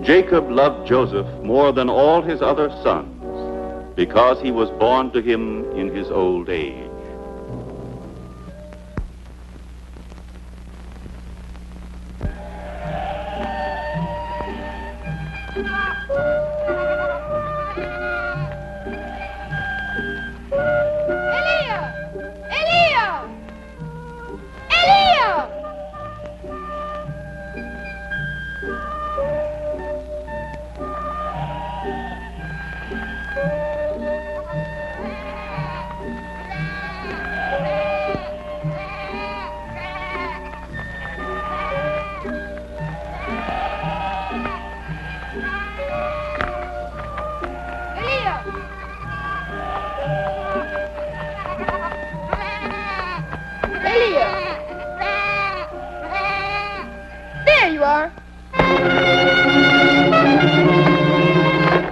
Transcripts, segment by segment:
Jacob loved Joseph more than all his other sons because he was born to him in his old age. There you are.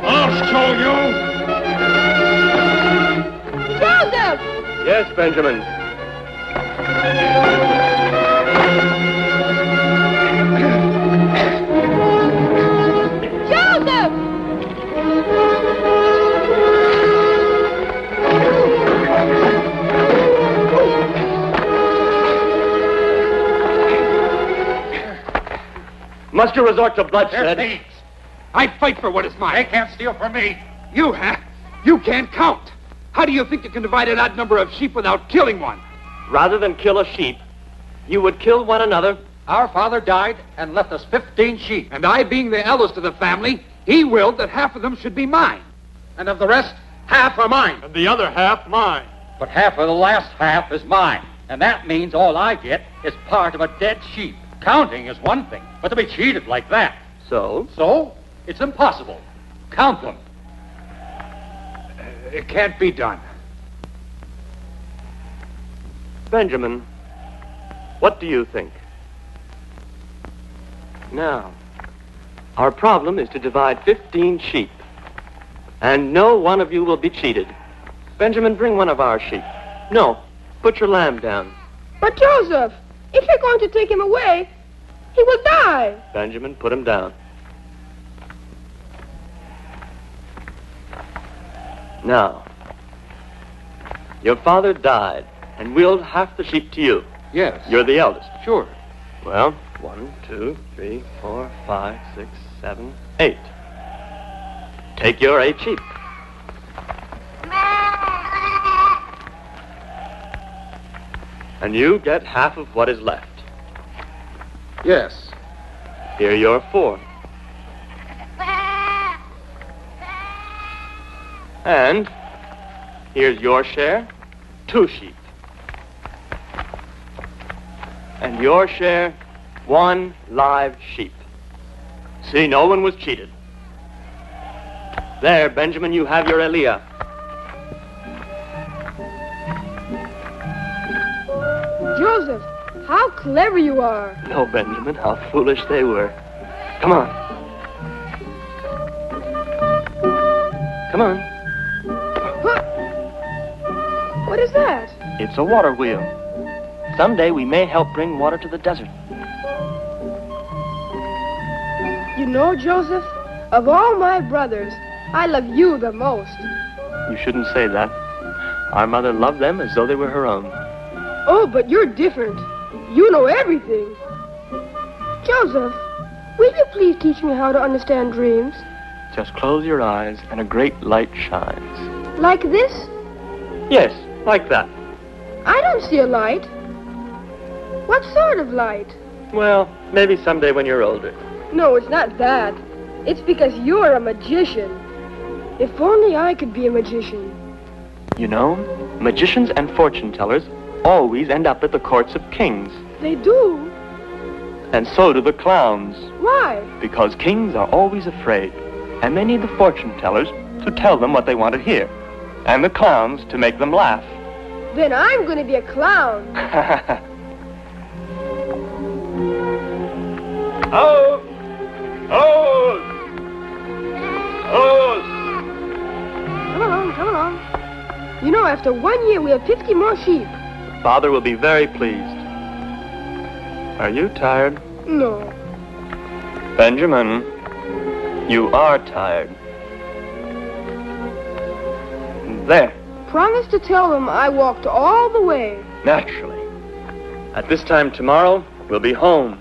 I'll show you. Joseph! Yes, Benjamin. Joseph! Must you resort to bloodshed? Thieves. I fight for what is mine. They can't steal from me. You, huh? You can't count. How do you think you can divide an odd number of sheep without killing one? Rather than kill a sheep, you would kill one another. Our father died and left us 15 sheep. And I, being the eldest of the family, he willed that half of them should be mine. And of the rest, half are mine. And the other half mine. But half of the last half is mine. And that means all I get is part of a dead sheep. Counting is one thing, but to be cheated like that. So, It's impossible. Count them. It can't be done. Benjamin, what do you think? Now, our problem is to divide 15 sheep. And no one of you will be cheated. Benjamin, bring one of our sheep. No, put your lamb down. But Joseph, if you're going to take him away, he will die. Benjamin, put him down. Now, your father died and willed half the sheep to you. Yes. You're the eldest. Sure. Well, 1, 2, 3, 4, 5, 6, 7, 8. Take your 8 sheep. And you get half of what is left. Yes. Here are your 4. And here's your share, 2 sheep. And your share, 1 live sheep. See, no one was cheated. There, Benjamin, you have your Eliah. Joseph, how clever you are. No, Benjamin, how foolish they were. Come on. Come on. Huh? What is that? It's a water wheel. Someday we may help bring water to the desert. You know, Joseph, of all my brothers, I love you the most. You shouldn't say that. Our mother loved them as though they were her own. Oh, but you're different. You know everything. Joseph, will you please teach me how to understand dreams? Just close your eyes and a great light shines. Like this? Yes, like that. I don't see a light. What sort of light? Well, maybe someday when you're older. No, it's not that. It's because you're a magician. If only I could be a magician. You know, magicians and fortune tellers always end up at the courts of kings. They do? And so do the clowns. Why? Because kings are always afraid. And they need the fortune tellers to tell them what they want to hear. And the clowns to make them laugh. Then I'm going to be a clown. Oh! Oh! Oh! Come along, come along. You know, after 1 year, we have 50 more sheep. Father will be very pleased. Are you tired? No. Benjamin, you are tired. There. Promise to tell them I walked all the way. Naturally. At this time tomorrow, we'll be home.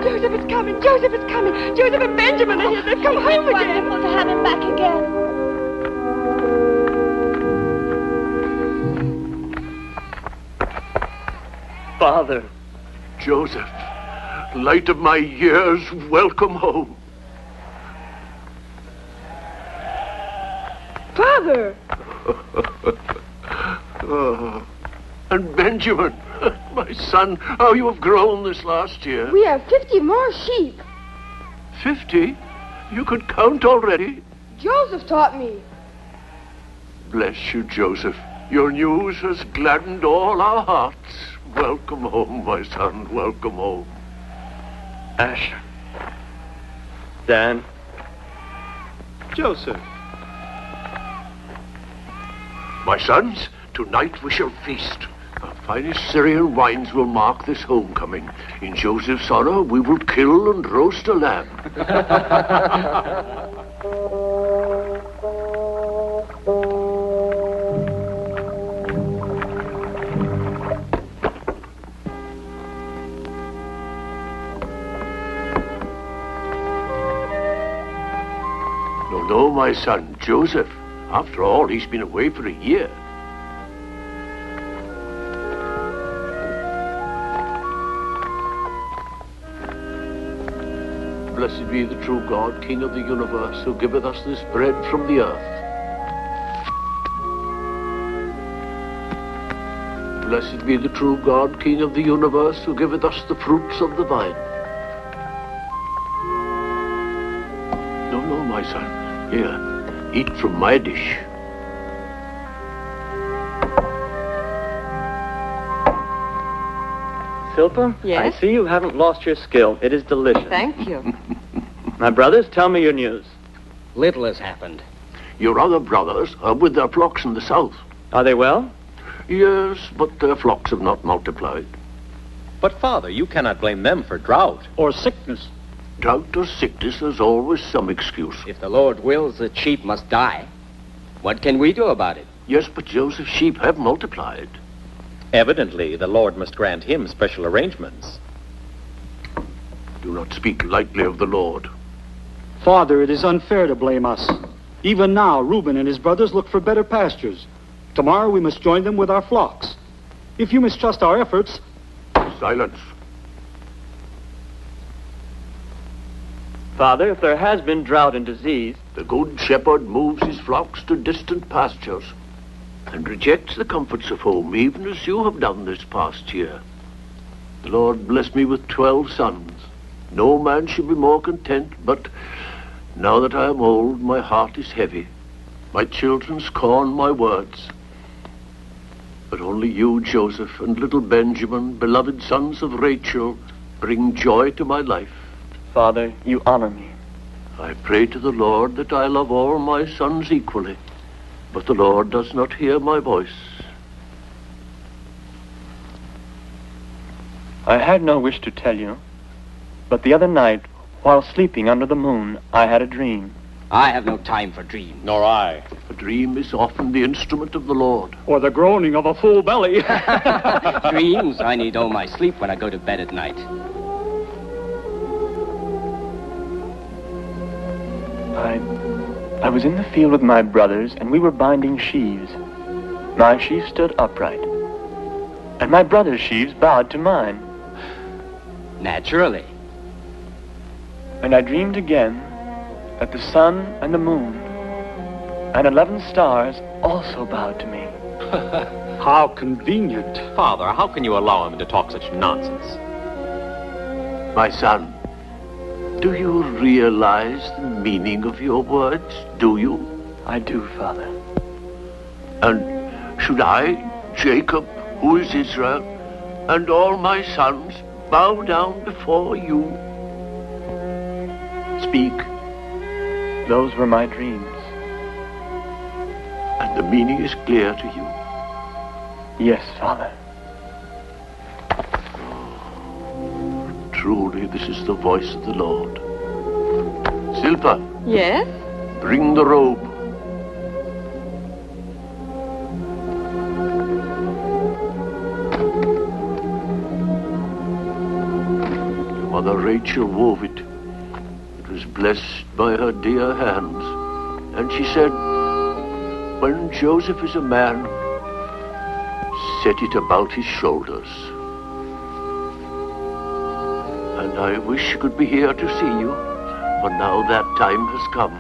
Joseph is coming! Joseph is coming! Joseph and Benjamin are here! They've come home again! Wonderful to have him back again. Father. Joseph, light of my years, welcome home. Father! Oh, and Benjamin, my son, how you have grown this last year. We have 50 more sheep. 50? You could count already? Joseph taught me. Bless you, Joseph. Your news has gladdened all our hearts. Welcome home, my son. Welcome home. Asher. Dan. Joseph. My sons, tonight we shall feast. Our finest Syrian wines will mark this homecoming. In Joseph's honor, we will kill and roast a lamb. No, my son, Joseph. After all, he's been away for a year. Blessed be the true God, King of the universe, who giveth us this bread from the earth. Blessed be the true God, King of the universe, who giveth us the fruits of the vine. No, my son. Here, eat from my dish. Silpa? Yes? I see you haven't lost your skill. It is delicious. Thank you. My brothers, tell me your news. Little has happened. Your other brothers are with their flocks in the south. Are they well? Yes, but their flocks have not multiplied. But, Father, you cannot blame them for drought. Or sickness. Drought or sickness, there's always some excuse. If the Lord wills, the sheep must die. What can we do about it? Yes, but Joseph's sheep have multiplied. Evidently, the Lord must grant him special arrangements. Do not speak lightly of the Lord. Father, it is unfair to blame us. Even now, Reuben and his brothers look for better pastures. Tomorrow we must join them with our flocks. If you mistrust our efforts... Silence. Father, if there has been drought and disease... The good shepherd moves his flocks to distant pastures and rejects the comforts of home, even as you have done this past year. The Lord blessed me with 12 sons. No man should be more content, but now that I am old, my heart is heavy. My children scorn my words. But only you, Joseph, and little Benjamin, beloved sons of Rachel, bring joy to my life. Father, you honor me. I pray to the Lord that I love all my sons equally, but the Lord does not hear my voice. I had no wish to tell you, but the other night, while sleeping under the moon, I had a dream. I have no time for dreams. Nor I. A dream is often the instrument of the Lord. Or the groaning of a full belly. Dreams? I need all my sleep when I go to bed at night. I was in the field with my brothers, and we were binding sheaves. My sheaf stood upright, and my brother's sheaves bowed to mine. Naturally. And I dreamed again that the sun and the moon and 11 stars also bowed to me. How convenient. Father, how can you allow him to talk such nonsense? My son, do you realize the meaning of your words? Do you? I do, Father. And should I, Jacob, who is Israel, and all my sons bow down before you. Speak. Those were my dreams. And the meaning is clear to you. Yes, Father. Truly, this is the voice of the Lord. Silpa, Yes? bring the robe. Mother Rachel wove it. It was blessed by her dear hands. And she said, when Joseph is a man, set it about his shoulders. And I wish I could be here to see you, for now that time has come.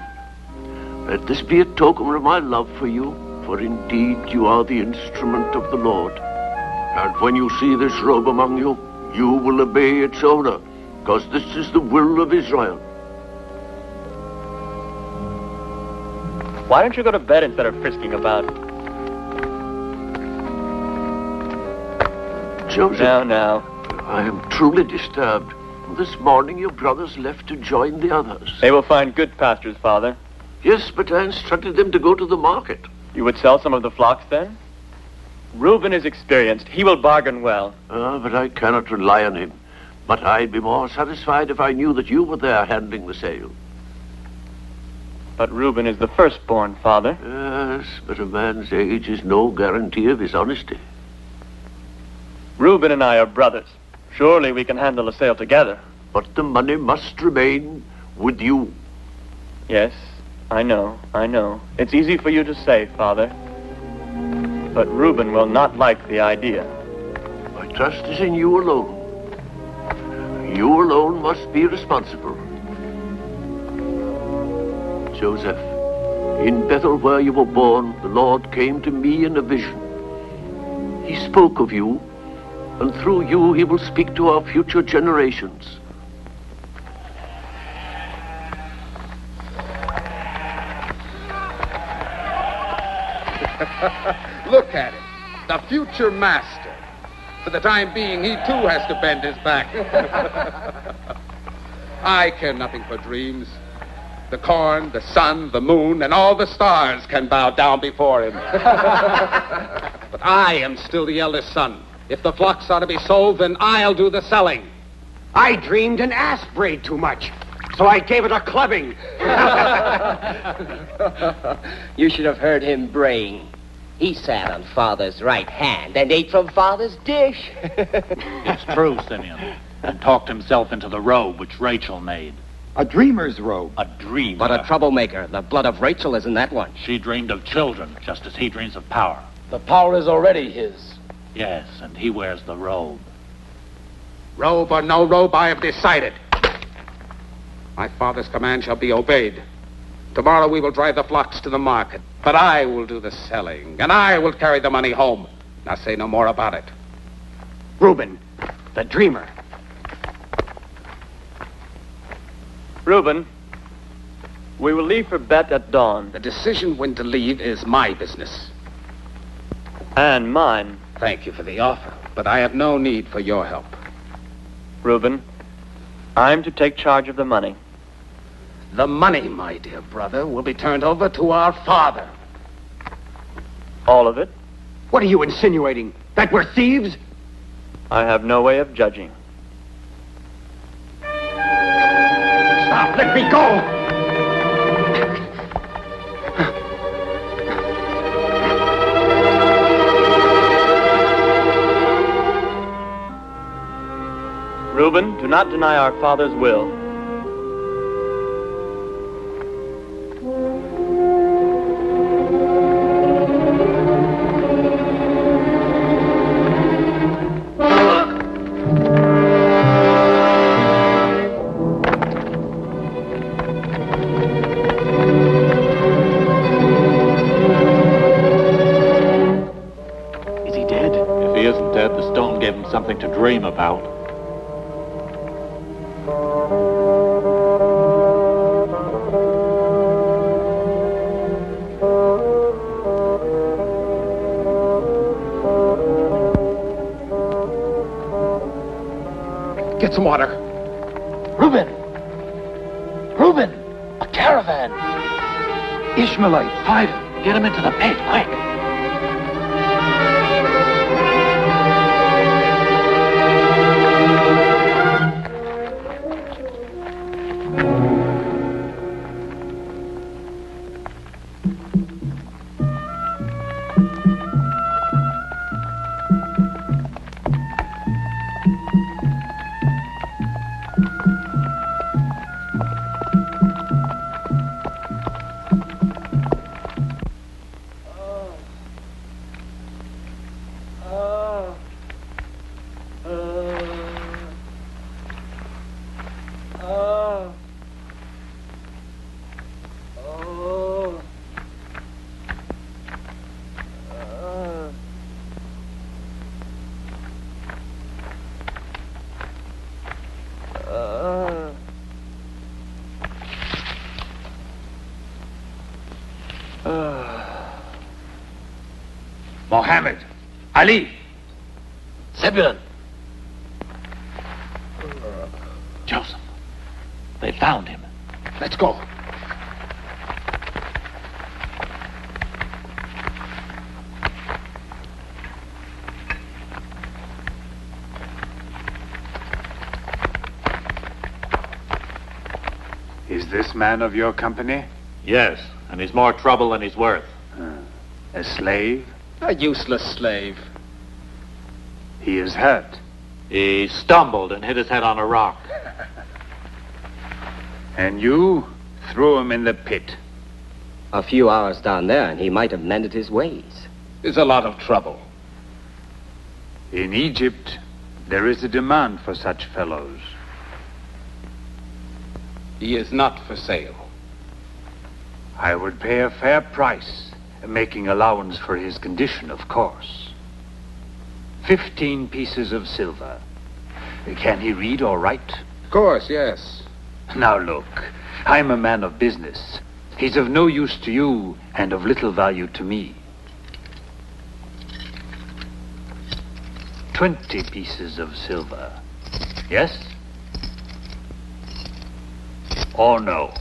Let this be a token of my love for you, for indeed you are the instrument of the Lord. And when you see this robe among you, you will obey its owner, because this is the will of Israel. Why don't you go to bed instead of frisking about? Joseph, Now. I am truly disturbed. This morning your brothers left to join the others. They will find good pastures, Father. Yes, but I instructed them to go to the market. You would sell some of the flocks then? Reuben is experienced. He will bargain well. But I cannot rely on him. But I'd be more satisfied if I knew that you were there handling the sale. But Reuben is the firstborn, Father. Yes, but a man's age is no guarantee of his honesty. Reuben and I are brothers. Surely we can handle a sale together. But the money must remain with you. Yes, I know. It's easy for you to say, Father. But Reuben will not like the idea. My trust is in you alone. You alone must be responsible. Joseph, in Bethel where you were born, the Lord came to me in a vision. He spoke of you, and through you he will speak to our future generations. Look at him, the future master. For the time being, he too has to bend his back. I care nothing for dreams. The corn, the sun, the moon, and all the stars can bow down before him. But I am still the eldest son. If the flocks are to be sold, then I'll do the selling. I dreamed an ass brayed too much, so I gave it a clubbing. You should have heard him braying. He sat on Father's right hand and ate from Father's dish. It's true, Simeon. And talked himself into the robe which Rachel made. A dreamer's robe. A dream. But a troublemaker. The blood of Rachel is in that one. She dreamed of children, just as he dreams of power. The power is already his. Yes, and he wears the robe. Robe or no robe, I have decided. My father's command shall be obeyed. Tomorrow we will drive the flocks to the market, but I will do the selling, and I will carry the money home. Now say no more about it. Reuben, the dreamer. Reuben, we will leave for Bet at dawn. The decision when to leave is my business. And mine. Thank you for the offer, but I have no need for your help. Reuben, I'm to take charge of the money. The money, my dear brother, will be turned over to our father. All of it? What are you insinuating? That we're thieves? I have no way of judging. Stop! Let me go! Reuben, do not deny our father's will. Is he dead? If he isn't dead, the stone gave him something to dream about. Get some water. Reuben! Reuben! A caravan! Ishmaelites, hide him. Get him into the pit, quick. Mohammed, Ali, Zebulun. Joseph. They found him. Let's go. Is this man of your company? Yes, and he's more trouble than he's worth. A slave? A useless slave. He is hurt. He stumbled and hit his head on a rock. And you threw him in the pit. A few hours down there, and he might have mended his ways. There's a lot of trouble. In Egypt, there is a demand for such fellows. He is not for sale. I would pay a fair price, making allowance for his condition, of course. 15 pieces of silver. Can he read or write? Of course, yes. Now look, I'm a man of business. He's of no use to you and of little value to me. 20 pieces of silver. Yes? Or no?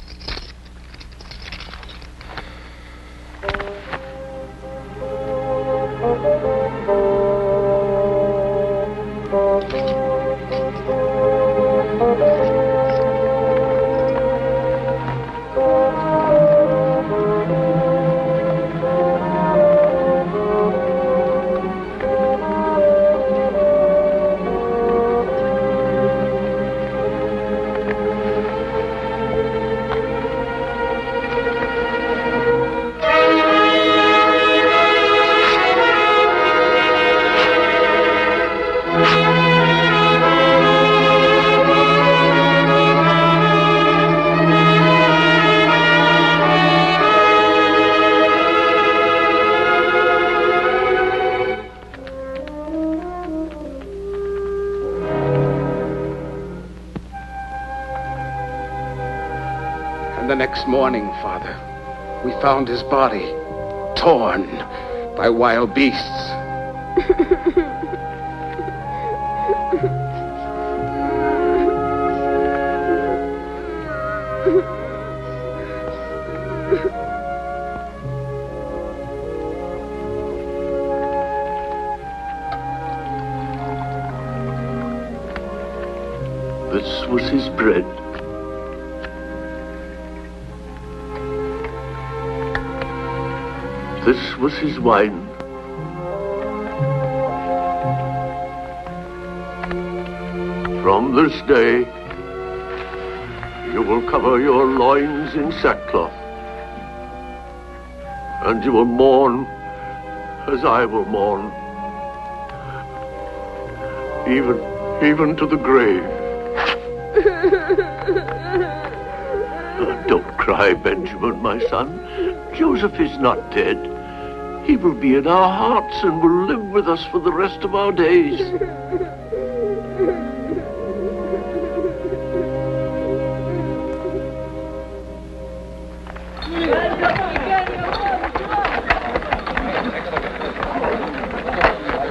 The next morning, Father, we found his body torn by wild beasts. This was his bread. This was his wine. From this day, you will cover your loins in sackcloth, and you will mourn as I will mourn, even to the grave. Don't cry, Benjamin, my son. Joseph is not dead. He will be in our hearts and will live with us for the rest of our days.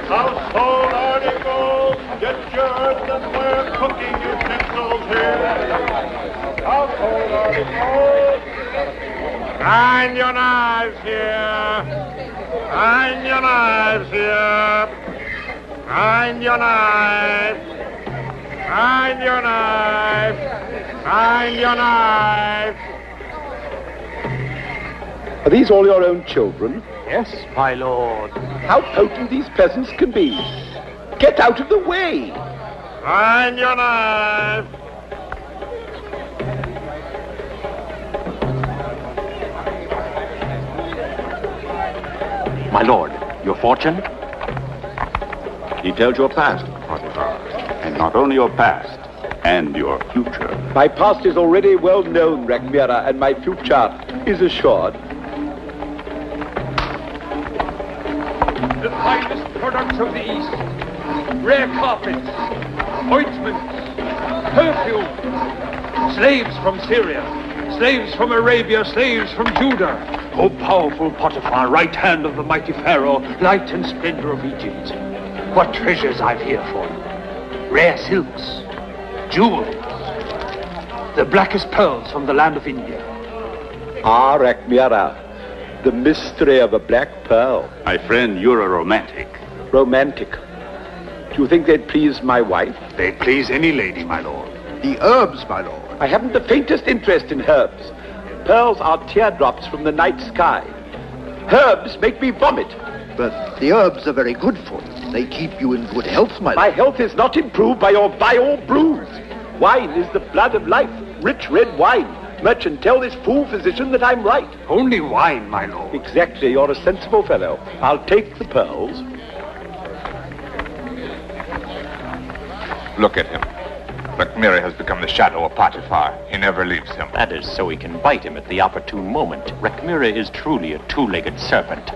Household articles, get yours, and we're cooking you Find your knives here. Find your knives here. Find your knives. Find your knives. Find your knives. Are these all your own children? Yes, my lord. How potent these peasants can be. Get out of the way. Find your knives. My lord, your fortune? He tells your past, Potiphar, and not only your past, and your future. My past is already well known, Rhagymira, and my future is assured. The finest products of the East. Rare carpets, ointments, perfume. Slaves from Syria, slaves from Arabia, slaves from Judah. O powerful Potiphar, right hand of the mighty Pharaoh, light and splendor of Egypt. What treasures I've here for you. Rare silks, jewels, the blackest pearls from the land of India. Ah, Rhagymira, the mystery of a black pearl. My friend, you're a romantic. Romantic. Do you think they'd please my wife? They'd please any lady, my lord. The herbs, my lord. I haven't the faintest interest in herbs. Pearls are teardrops from the night sky. Herbs make me vomit. But the herbs are very good for you. They keep you in good health, my lord. My health is not improved by your vile brews. Wine is the blood of life. Rich red wine. Merchant, tell this fool physician that I'm right. Only wine, my lord. Exactly. You're a sensible fellow. I'll take the pearls. Look at him. Rhagymira has become the shadow of Potiphar. He never leaves him. That is so he can bite him at the opportune moment. Rhagymira is truly a two-legged serpent.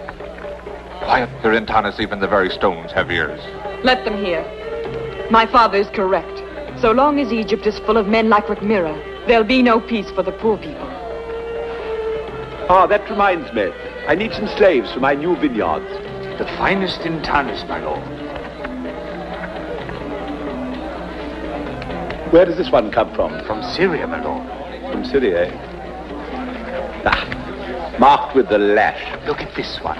Quiet, Perintanis, even the very stones have ears. Let them hear. My father is correct. So long as Egypt is full of men like Rhagymira, there'll be no peace for the poor people. Ah, that reminds me. I need some slaves for my new vineyards. The finest in Tanis, my lord. Where does this one come from? From Syria, my lord. From Syria, eh? Ah, marked with the lash. Look at this one.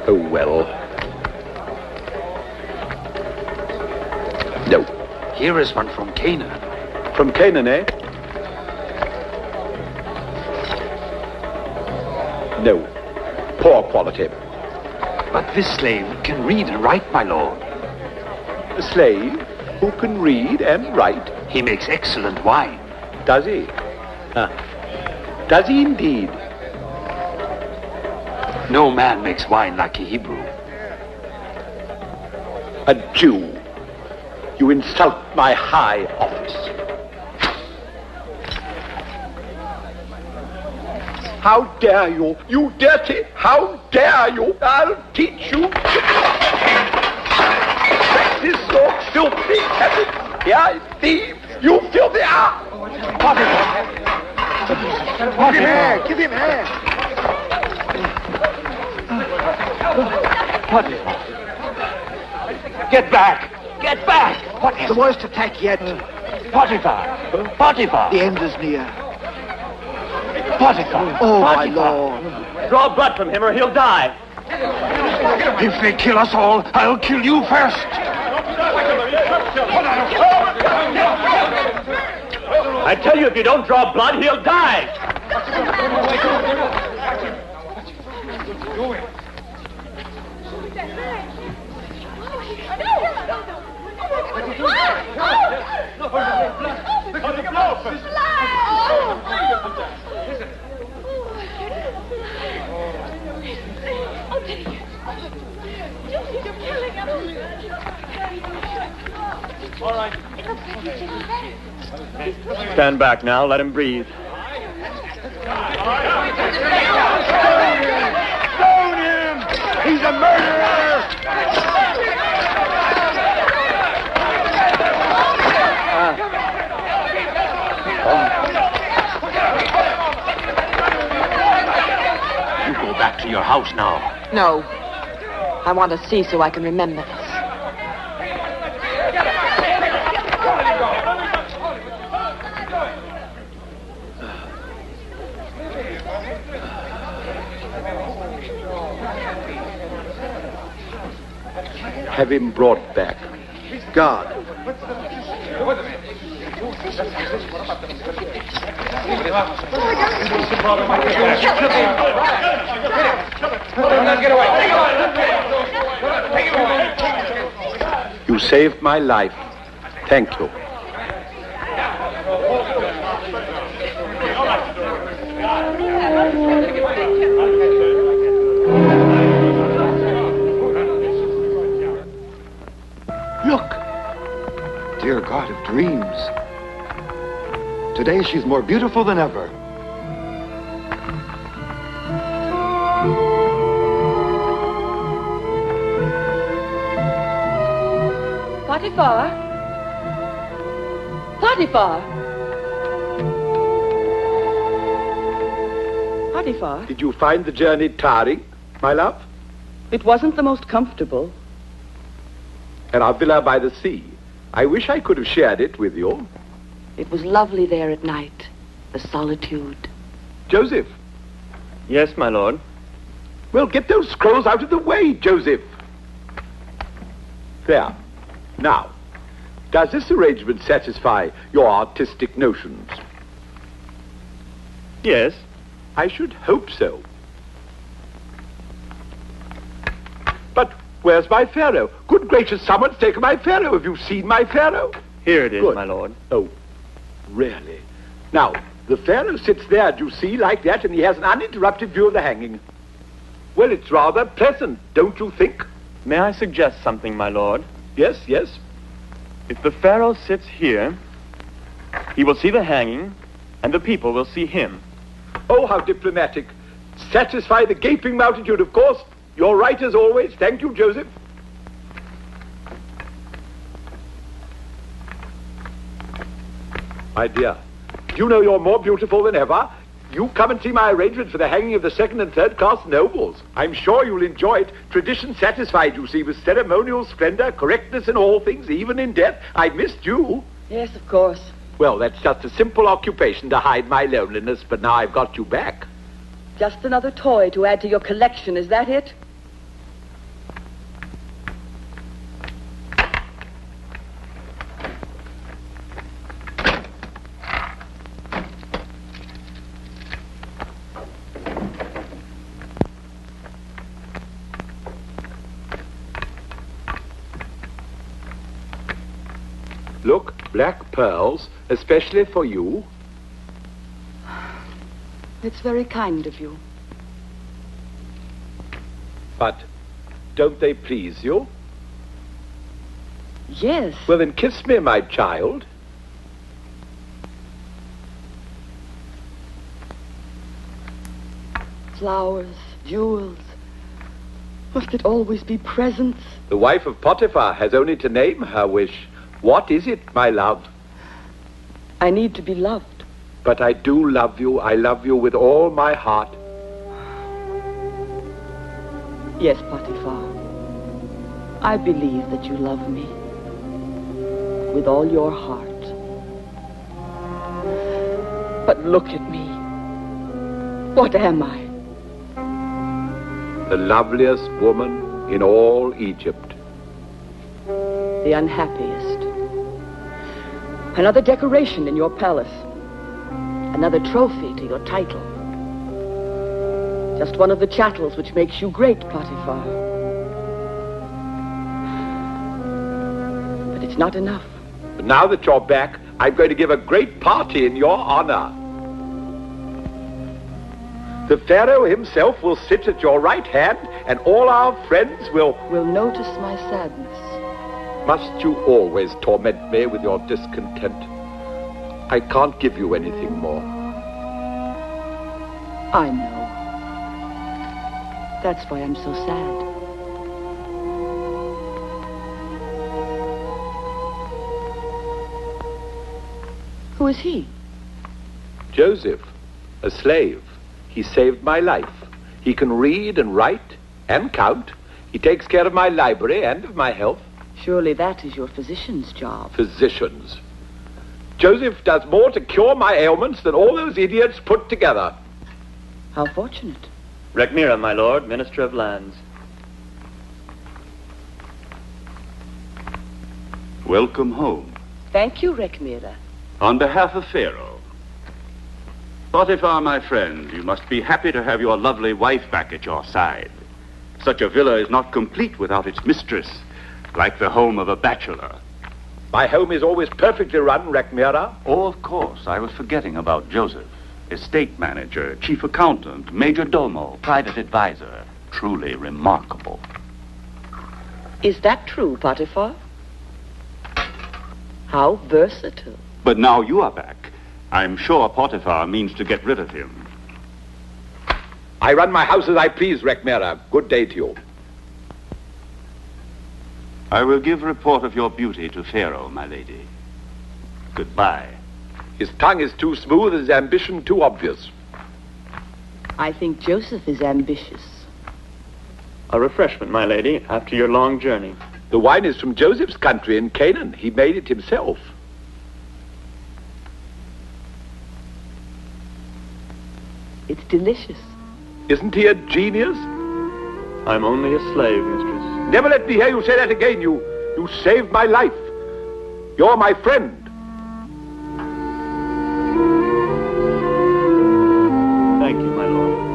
Oh, well. No. Here is one from Canaan. From Canaan, eh? No. Poor quality. But this slave can read and write, my lord. A slave who can read and write? He makes excellent wine. Does he? Does he indeed? No man makes wine like a Hebrew. A Jew. You insult my high office. How dare you? You dirty! How dare you? I'll teach you. This so filthy habit. Yeah, thief! You filthy! Ah! Give him air! Give him air! Potiphar! Get back! Get back! It's the worst attack yet. Potiphar! Potiphar! The end is near. Potiphar! Oh, Potiphar. my lord. Draw blood from him or he'll die. If they kill us all, I'll kill you first. I tell you, if you don't draw blood, he'll die. All right. Stand back now. Let him breathe. Stone him! He's a murderer! You go back to your house now. No. I want to see so I can remember this. Have him brought back. Guard. You saved my life. Thank you. Look! Dear God of dreams. Today she's more beautiful than ever. Potiphar? Potiphar? Potiphar? Did you find the journey tiring, my love? It wasn't the most comfortable. And our villa by the sea. I wish I could have shared it with you. It was lovely there at night, the solitude. Joseph. Yes, my lord. Well, get those scrolls out of the way, Joseph. There. Now, does this arrangement satisfy your artistic notions? Yes. I should hope so. But where's my pharaoh? Good gracious, someone's taken my pharaoh. Have you seen my pharaoh? Here it is, Good. my lord. Oh, really? Now, the pharaoh sits there, do you see, like that, and he has an uninterrupted view of the hanging. Well, it's rather pleasant, don't you think? May I suggest something, my lord? Yes, yes. If the pharaoh sits here, he will see the hanging, and the people will see him. Oh, how diplomatic. Satisfy the gaping multitude, of course. You're right as always. Thank you, Joseph. My dear, you know you're more beautiful than ever. You come and see my arrangement for the hanging of the second and third class nobles. I'm sure you'll enjoy it. Tradition satisfied, you see, with ceremonial splendor, correctness in all things, even in death. I missed you. Yes, of course. Well, that's just a simple occupation to hide my loneliness, but now I've got you back. Just another toy to add to your collection, is that it? Look, black pearls, especially for you. It's very kind of you. But don't they please you? Yes. Well, then kiss me, my child. Flowers, jewels. Must it always be presents? The wife of Potiphar has only to name her wish. What is it, my love? I need to be loved. But I do love you. I love you with all my heart. Yes, Potiphar. I believe that you love me. With all your heart. But look at me. What am I? The loveliest woman in all Egypt. The unhappiest. Another decoration in your palace. Another trophy to your title. Just one of the chattels which makes you great, Potiphar. But it's not enough. But now that you're back, I'm going to give a great party in your honor. The Pharaoh himself will sit at your right hand, and all our friends will notice my sadness. Must you always torment me with your discontent? I can't give you anything more. I know. That's why I'm so sad. Who is he? Joseph, a slave. He saved my life. He can read and write and count. He takes care of my library and of my health. Surely that is your physician's job. Physicians. Joseph does more to cure my ailments than all those idiots put together. How fortunate. Rechmira, my lord, Minister of Lands. Welcome home. Thank you, Rekmira. On behalf of Pharaoh. Potiphar, my friend, you must be happy to have your lovely wife back at your side. Such a villa is not complete without its mistress, like the home of a bachelor. My home is always perfectly run, Rekmira. Oh, of course. I was forgetting about Joseph. Estate manager, chief accountant, major domo, private advisor. Truly remarkable. Is that true, Potiphar? How versatile. But now you are back. I'm sure Potiphar means to get rid of him. I run my house as I please, Rekmira. Good day to you. I will give report of your beauty to Pharaoh, my lady. Goodbye. His tongue is too smooth, his ambition too obvious. I think Joseph is ambitious. A refreshment, my lady, after your long journey. The wine is from Joseph's country in Canaan. He made it himself. It's delicious. Isn't he a genius? I'm only a slave, mistress. Never let me hear you say that again. You saved my life. You're my friend. Thank you, my lord.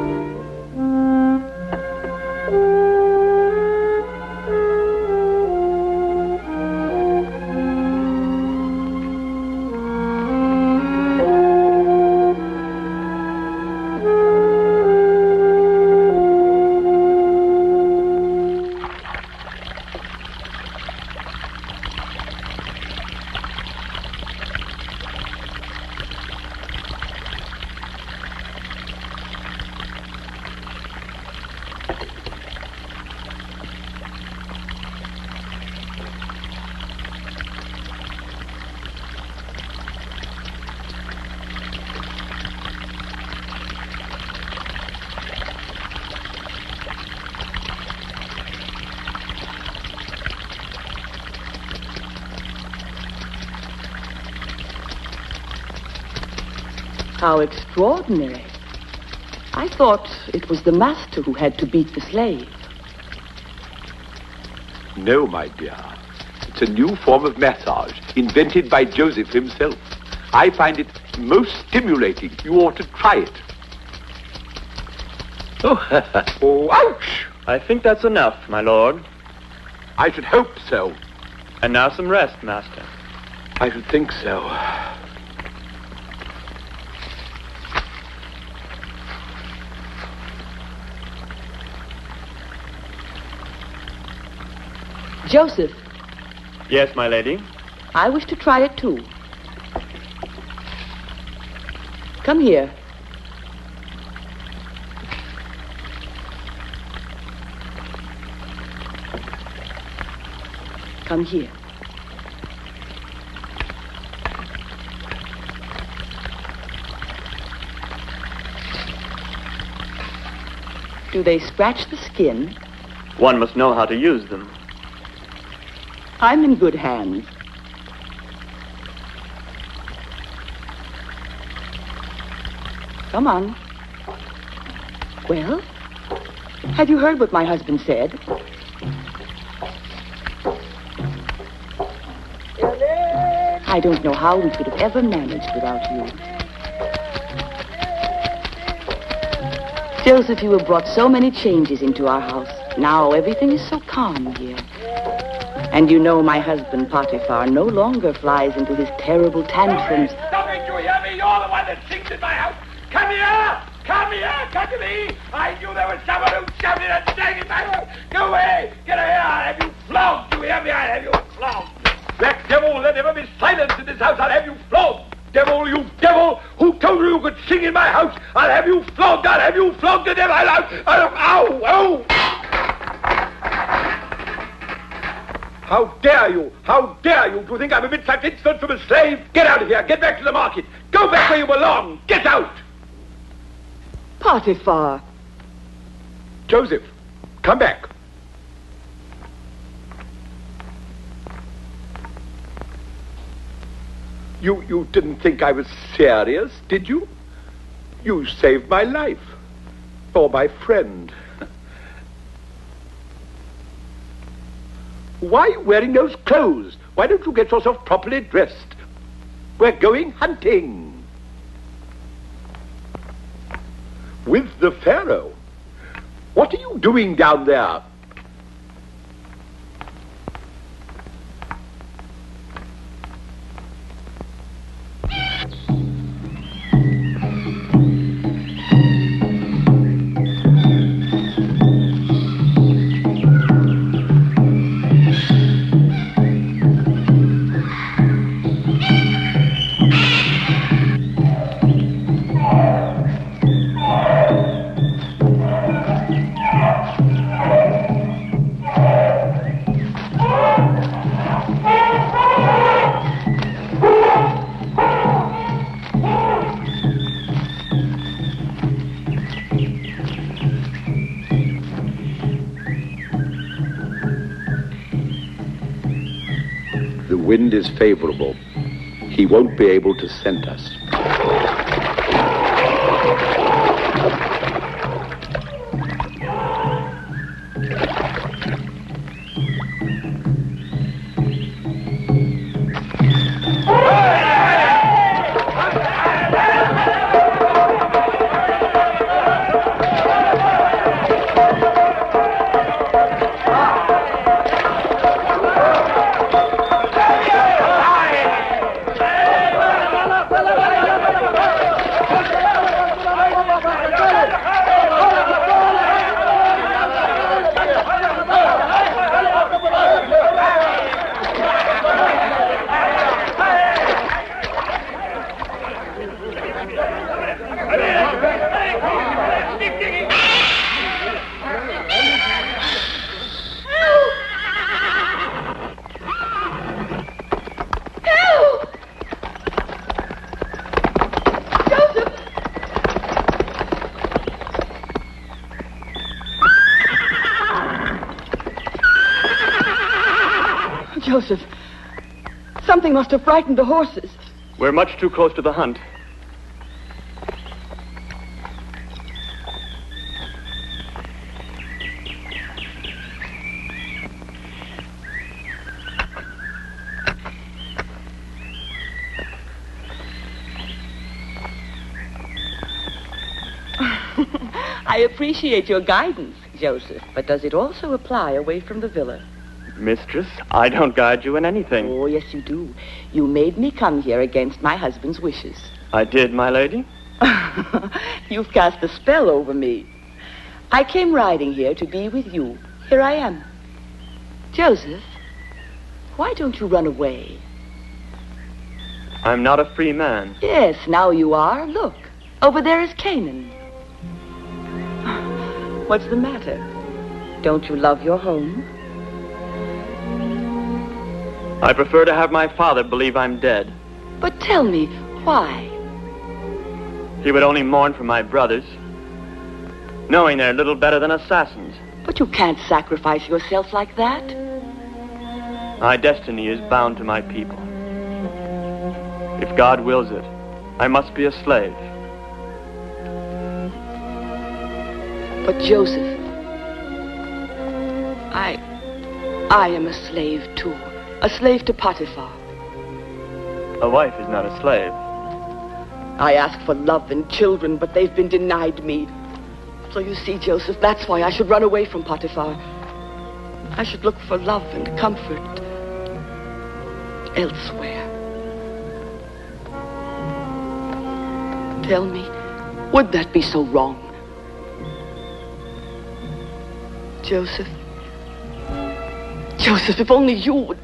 How extraordinary. I thought it was the master who had to beat the slave. No, my dear. It's a new form of massage, invented by Joseph himself. I find it most stimulating. You ought to try it. Oh, ouch! I think that's enough, my lord. I should hope so. And now some rest, master. I should think so. Joseph. Yes, my lady? I wish to try it too. Come here. Come here. Do they scratch the skin? One must know how to use them. I'm in good hands. Come on. Well, have you heard what my husband said? I don't know how we could have ever managed without you. Joseph, you have brought so many changes into our house. Now everything is so calm here. And you know my husband, Potiphar, no longer flies into his terrible tantrums. Stop it, you hear me? You're the one that sings in my house. Come here! Come here! Come to me! I knew there was someone who shouted and sang in my house. Go away! Get here! I'll have you flogged! You hear me? I'll have you flogged! Black devil, let never be silence in this house. I'll have you flogged. Devil, you devil! Who told you you could sing in my house? I'll have you flogged. I'll have you flogged. And ow! Ow! How dare you? How dare you? Do you think I'm a bit such insolence from a slave? Get out of here. Get back to the market. Go back where you belong. Get out. Potiphar. Joseph, come back. You didn't think I was serious, did you? You saved my life. Or my friend. Why are you wearing those clothes? Why don't you get yourself properly dressed? We're going hunting. With the Pharaoh? What are you doing down there? The wind is favorable. He won't be able to scent us. Joseph, something must have frightened the horses. We're much too close to the hunt. I appreciate your guidance, Joseph, but does it also apply away from the villa? Mistress, I don't guide you in anything. Oh, yes, you do. You made me come here against my husband's wishes. I did, my lady. You've cast a spell over me. I came riding here to be with you. Here I am. Joseph, why don't you run away? I'm not a free man. Yes, now you are. Look, over there is Canaan. What's the matter? Don't you love your home? I prefer to have my father believe I'm dead. But tell me, why? He would only mourn for my brothers, knowing they're little better than assassins. But you can't sacrifice yourself like that. My destiny is bound to my people. If God wills it, I must be a slave. But Joseph, I am a slave too. A slave to Potiphar. A wife is not a slave. I asked for love and children, but they've been denied me. So you see, Joseph, that's why I should run away from Potiphar. I should look for love and comfort elsewhere. Tell me, would that be so wrong? Joseph? Joseph, if only you would...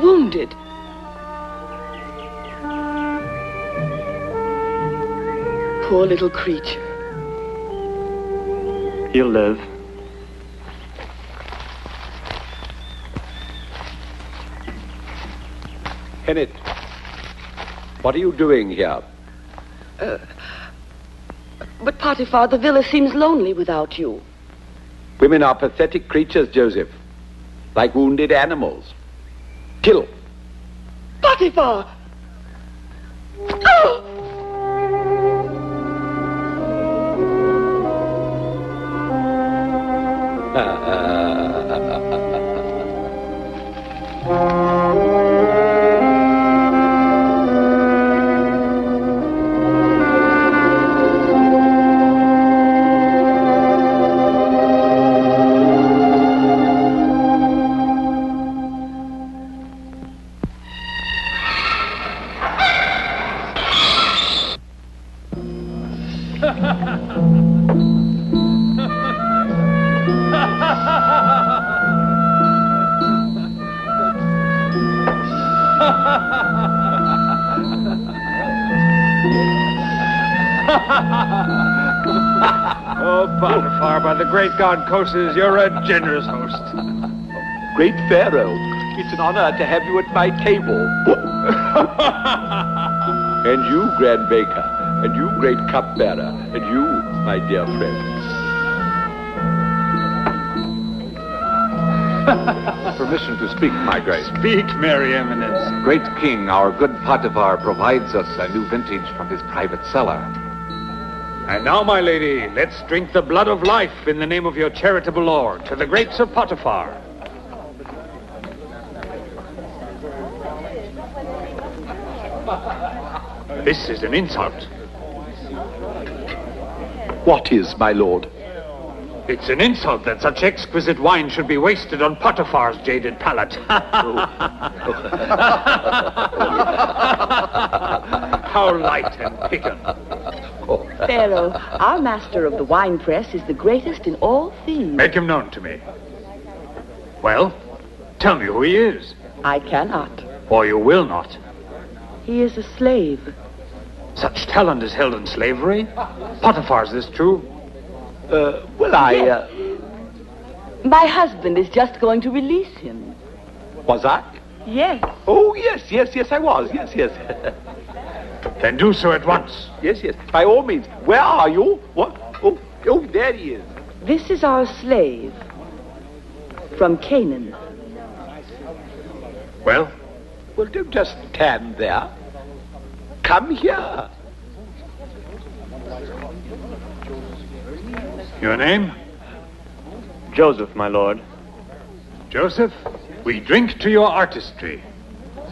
wounded. Poor little creature. He'll live. Hennet, what are you doing here? But Potiphar, the villa seems lonely without you. Women are pathetic creatures, Joseph. Like wounded animals. Kill. Potiphar! Oh, Potiphar, by the great god Koses, you're a generous host. Great Pharaoh, it's an honor to have you at my table. And you, Grand Baker, and you, Great Cupbearer, and you, my dear friends. Permission to speak, my grace. Speak, Merry Eminence. Great King, our good Potiphar provides us a new vintage from his private cellar. And now, my lady, let's drink the blood of life in the name of your charitable lord to the great Sir Potiphar. This is an insult. What is, my lord? It's an insult that such exquisite wine should be wasted on Potiphar's jaded palate. How light and piquant. Pharaoh, our master of the wine press is the greatest in all Thebes. Make him known to me. Well, tell me who he is. I cannot. Or you will not. He is a slave. Such talent is held in slavery? Potiphar's this true? Yes. My husband is just going to release him. Was I? Yes. Oh, yes, I was. Yes. Then do so at once. Yes. By all means. Where are you? What? Oh, there he is. This is our slave. From Canaan. Well, don't just stand there. Come here. Your name? Joseph, my lord. Joseph, we drink to your artistry.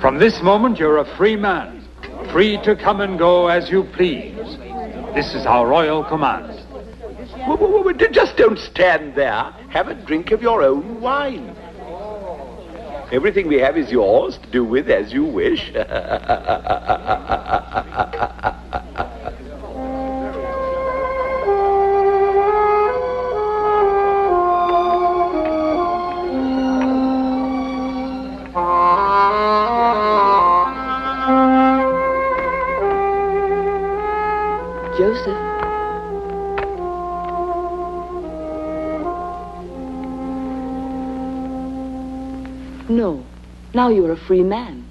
From this moment, you're a free man. Free to come and go as you please. This is our royal command. Just don't stand there. Have a drink of your own wine. Everything we have is yours to do with as you wish. Joseph. No. Now you're a free man.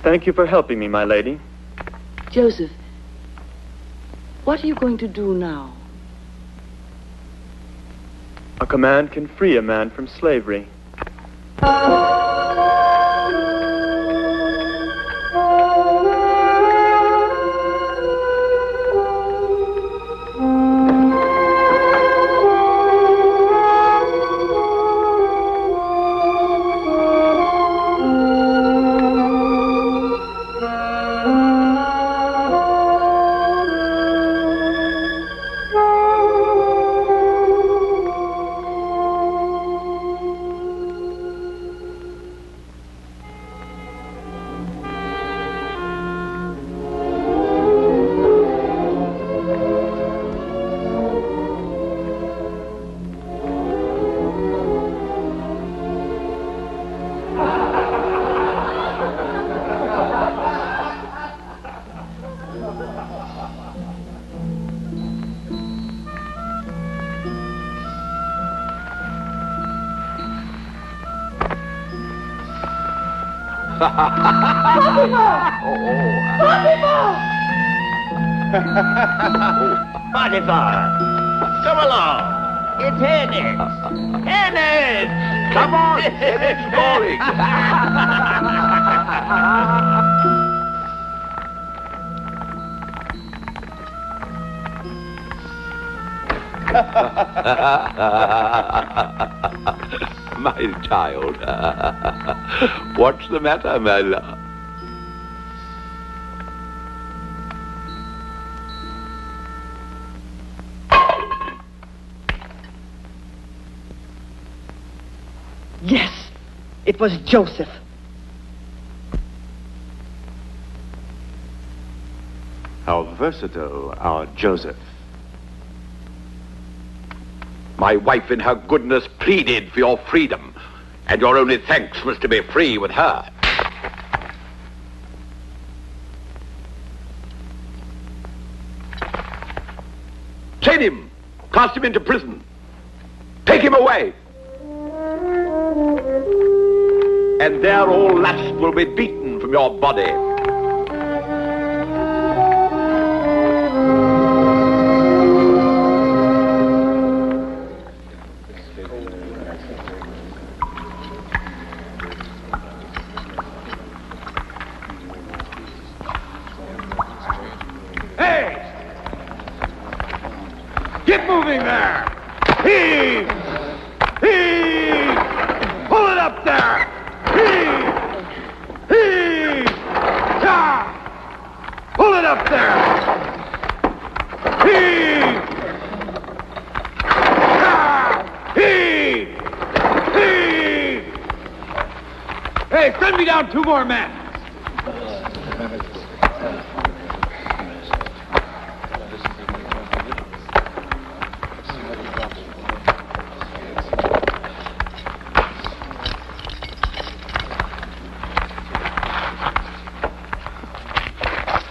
Thank you for helping me, my lady. Joseph, what are you going to do now? A command can free a man from slavery. Potiphar! Come along! It's Hennis! Hennis! Come on! Hennis calling! My child. What's the matter, my love? Yes, it was Joseph. How versatile our Joseph. My wife in her goodness pleaded for your freedom, and your only thanks was to be free with her. Chain him! Cast him into prison! Take him away! And there all lust will be beaten from your body. Get moving there! Heave! Heave! Pull it up there! Heave! Heave! Ah! Pull it up there! Heave! Ah! Heave! Heave! Hey, send me down 2 more men!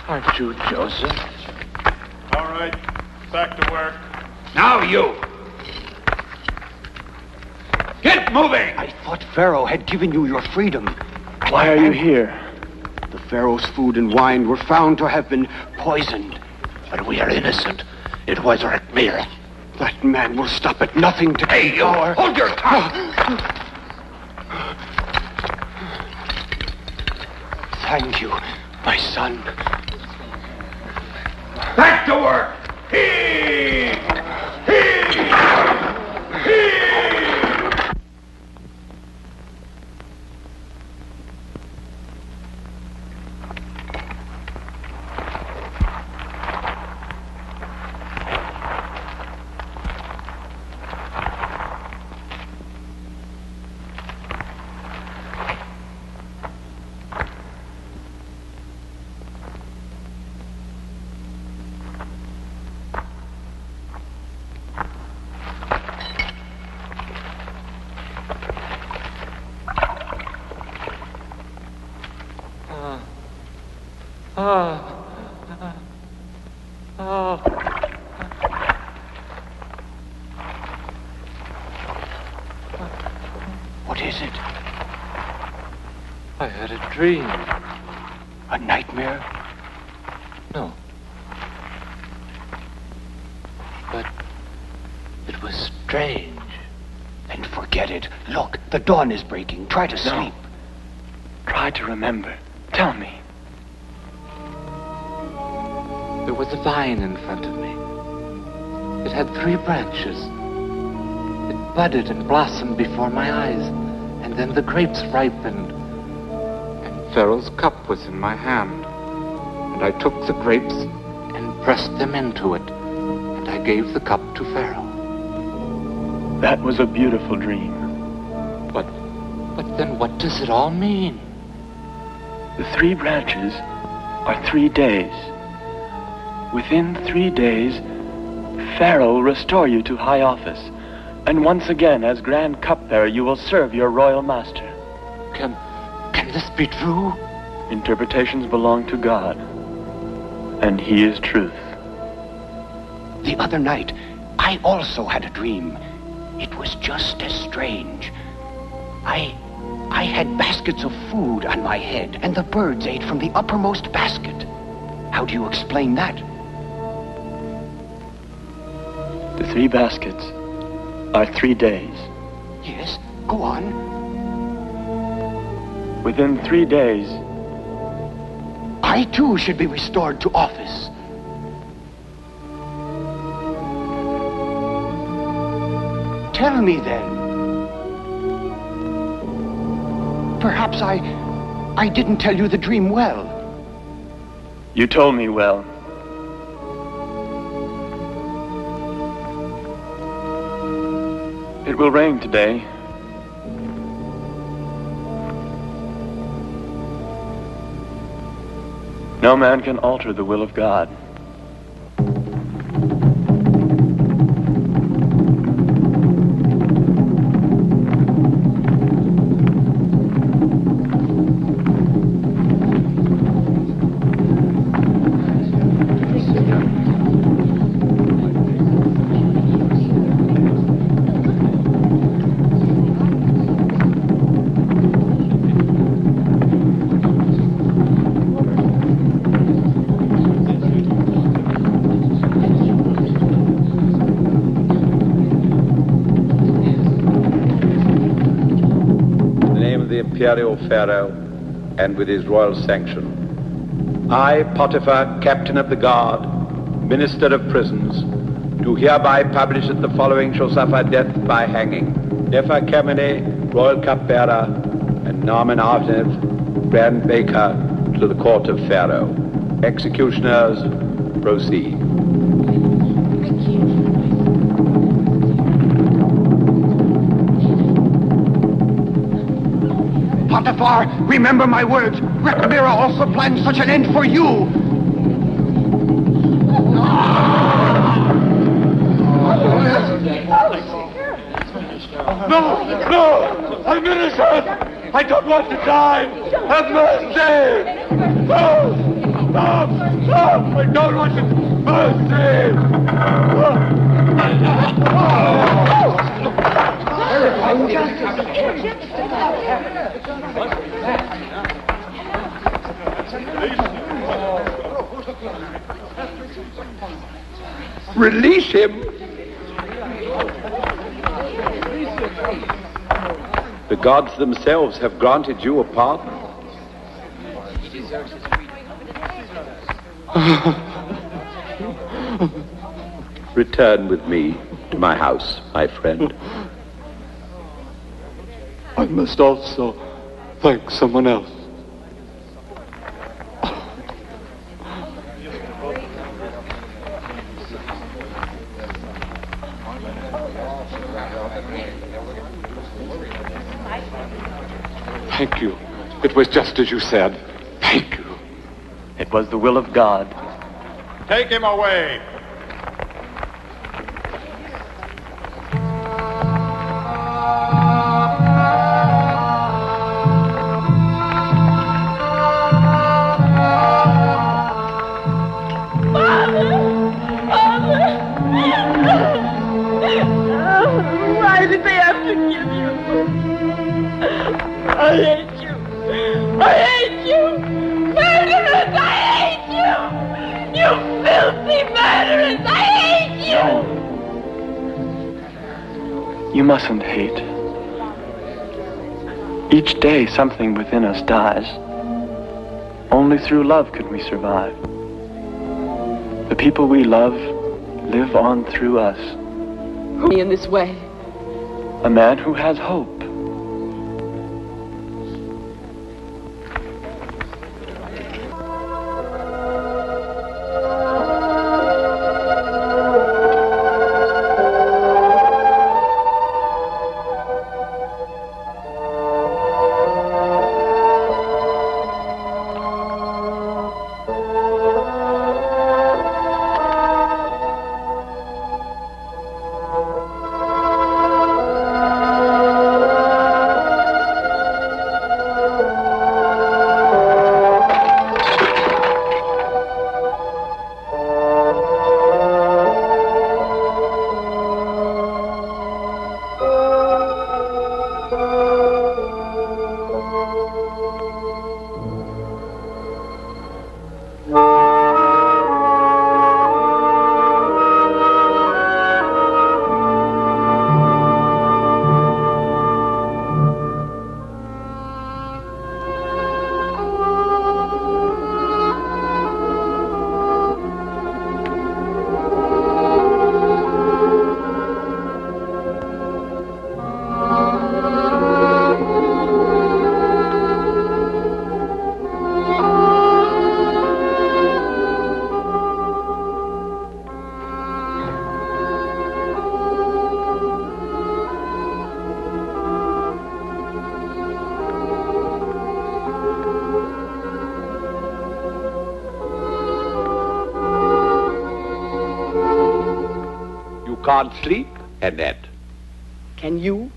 Aren't you Joseph? All right, back to work. Now you! Get moving! I thought Pharaoh had given you your freedom. Why are you here? The Pharaoh's food and wine were found to have been poisoned. But we are innocent. It was Rekmir. That man will stop at nothing to Hey, you! Hold your tongue! Thank you, my son. Back to work! Heave! Heave! Heave! What is it? I had a dream. A nightmare? No. But it was strange. Then forget it. Look, the dawn is breaking. Try to sleep. Try to remember. Tell me. There was a vine in front of me. It had 3 branches. It budded and blossomed before my eyes, and then the grapes ripened. And Pharaoh's cup was in my hand, and I took the grapes and pressed them into it, and I gave the cup to Pharaoh. That was a beautiful dream. But then what does it all mean? The 3 branches are 3 days. Within 3 days, Pharaoh will restore you to high office, and once again, as Grand Cupbearer, you will serve your royal master. Can this be true? Interpretations belong to God, and He is truth. The other night, I also had a dream. It was just as strange. I I had baskets of food on my head, and the birds ate from the uppermost basket. How do you explain that? The 3 baskets are 3 days. Yes, go on. Within 3 days, I too should be restored to office. Tell me then. Perhaps I didn't tell you the dream well. you told me well. It will rain today. No man can alter the will of God. Imperial Pharaoh, and with his royal sanction, I, Potiphar, captain of the guard, minister of prisons, do hereby publish that the following shall suffer death by hanging: Nefer Kamene, royal cupbearer, and Naaman Avnev, grand baker, to the court of Pharaoh. Executioners, proceed. Potiphar, remember my words. Rechamira also planned such an end for you. No! I'm innocent! I don't want to die! Have mercy! No! Stop! Stop! I don't want to... Release him! The gods themselves have granted you a pardon. Return with me to my house, my friend. I must also thank someone else. Thank you. It was just as you said. Thank you. It was the will of God. Take him away! Why did they have to kill you? I hate you. I hate you. Murderers, I hate you. You filthy murderers, I hate you. You mustn't hate. Each day something within us dies. Only through love can we survive. The people we love live on through us. In this way. A man who has hope. can't sleep, Annette? Can you,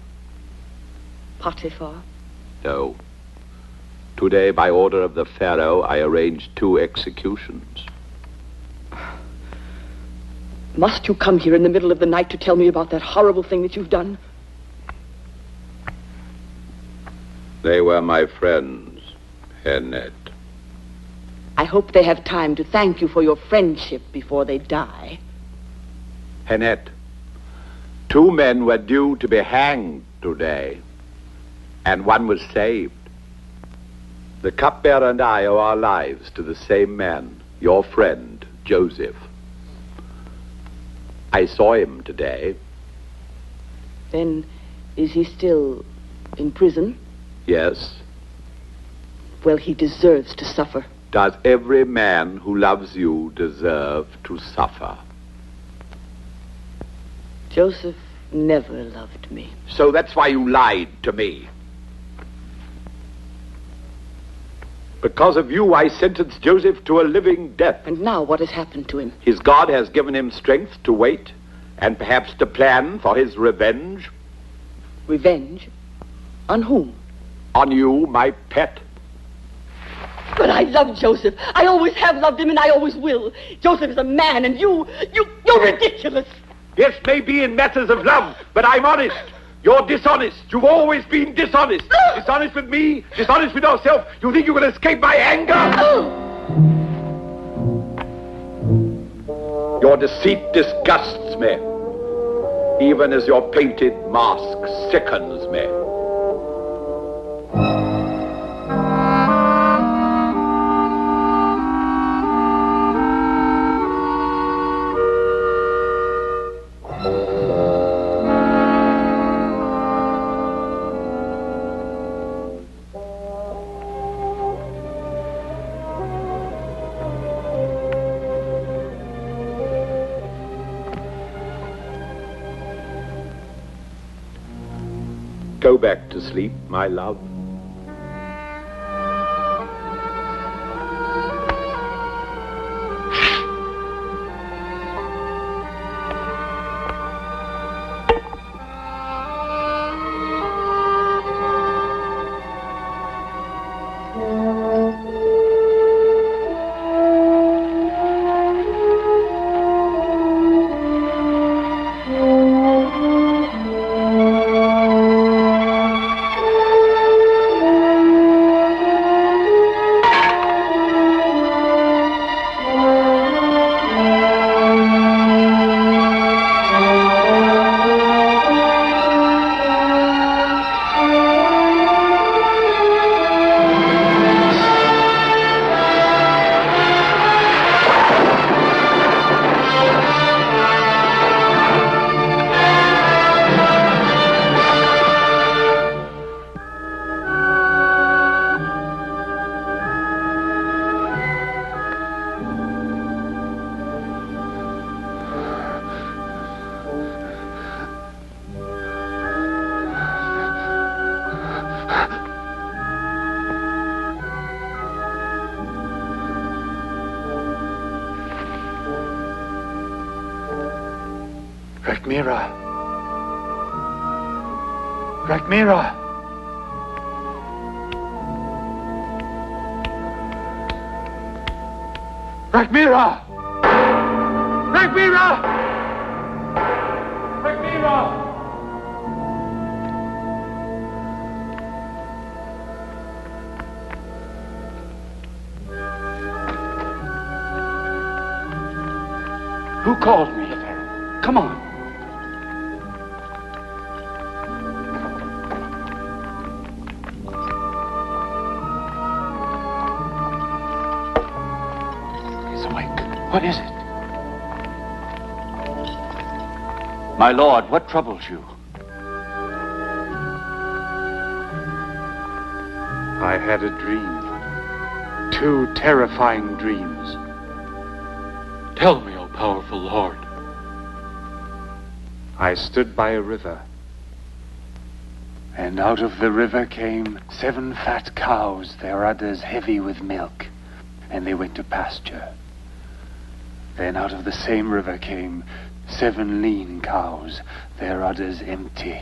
Potiphar? No. Today, by order of the Pharaoh, I arranged 2 executions. Must you come here in the middle of the night to tell me about that horrible thing that you've done? They were my friends, Annette. I hope they have time to thank you for your friendship before they die. Annette, 2 men were due to be hanged today, and 1 was saved. The cupbearer and I owe our lives to the same man, your friend, Joseph. I saw him today. Then, is he still in prison? Yes. Well, he deserves to suffer. Does every man who loves you deserve to suffer? Joseph never loved me. So that's why you lied to me. Because of you, I sentenced Joseph to a living death. And now what has happened to him? His God has given him strength to wait and perhaps to plan for his revenge. Revenge? On whom? On you, my pet. But I love Joseph. I always have loved him and I always will. Joseph is a man and you're ridiculous. Yes, maybe in matters of love, but I'm honest. You're dishonest. You've always been dishonest. Dishonest with me, dishonest with yourself. You think you can escape my anger? Your deceit disgusts me, even as your painted mask sickens me. Go back to sleep, my love. Rhagymira! Rhagymira! Rhagymira! Rhagymira! Rhagymira! Who called me? Come on. He's awake. What is it? My lord, what troubles you? I had a dream. 2 terrifying dreams. Tell me, O powerful Lord. I stood by a river, and out of the river came 7 fat cows, their udders heavy with milk, and they went to pasture. Then out of the same river came 7 lean cows, their udders empty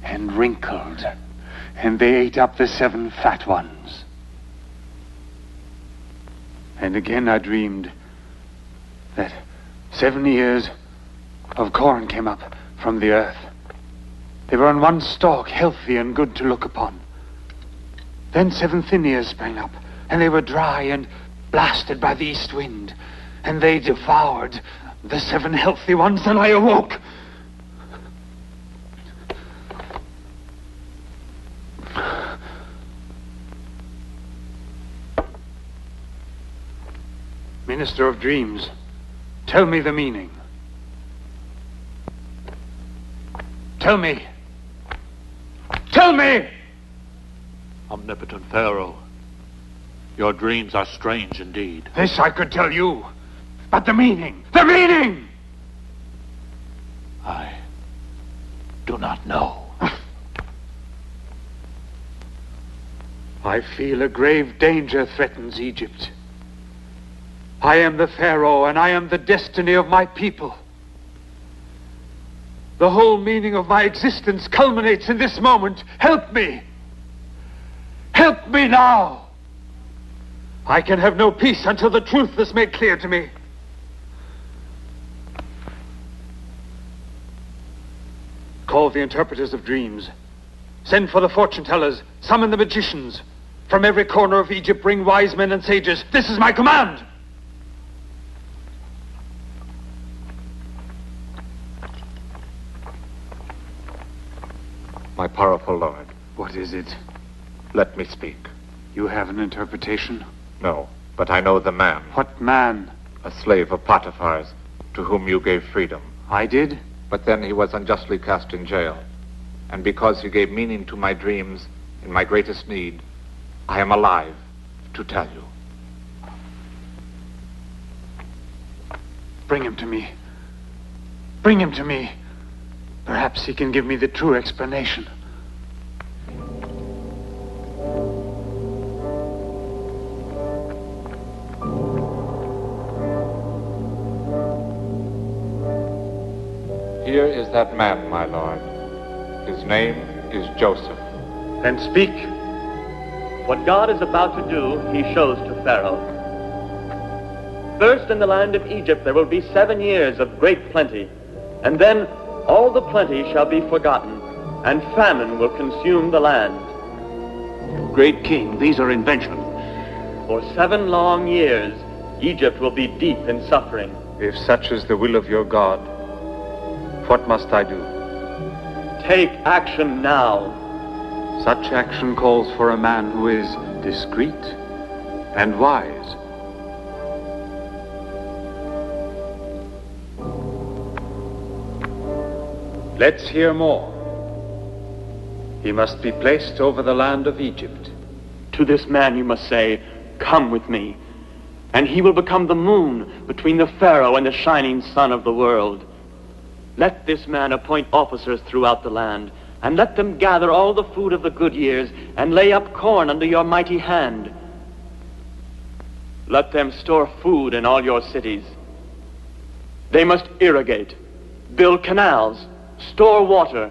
and wrinkled, and they ate up the 7 fat ones. And again I dreamed that 7 ears of corn came up from the earth. They were on one stalk, healthy and good to look upon. Then 7 thin ears sprang up, and they were dry and blasted by the east wind, and they devoured the 7 healthy ones, and I awoke. Minister of Dreams, tell me the meaning. Tell me. Tell me! Omnipotent Pharaoh, your dreams are strange indeed. This I could tell you. But the meaning! The meaning! I do not know. I feel a grave danger threatens Egypt. I am the Pharaoh, and I am the destiny of my people. The whole meaning of my existence culminates in this moment. Help me! Help me now! I can have no peace until the truth is made clear to me. Call the interpreters of dreams. Send for the fortune tellers. Summon the magicians. From every corner of Egypt bring wise men and sages. This is my command! My powerful lord. What is it? Let me speak. You have an interpretation? No, but I know the man. What man? A slave of Potiphar's, to whom you gave freedom. I did? But then he was unjustly cast in jail. And because he gave meaning to my dreams in my greatest need, I am alive to tell you. Bring him to me. Bring him to me. Perhaps he can give me the true explanation. Here is that man, my lord. His name is Joseph. Then speak. What God is about to do, he shows to Pharaoh. First, in the land of Egypt, there will be 7 years of great plenty, and then all the plenty shall be forgotten, and famine will consume the land. Great king, these are inventions. For 7 long years, Egypt will be deep in suffering. If such is the will of your God, what must I do? Take action now. Such action calls for a man who is discreet and wise. Let's hear more. He must be placed over the land of Egypt. To this man you must say, "Come with me," and he will become the moon between the Pharaoh and the shining sun of the world. Let this man appoint officers throughout the land, and let them gather all the food of the good years, and lay up corn under your mighty hand. Let them store food in all your cities. They must irrigate, build canals, store water,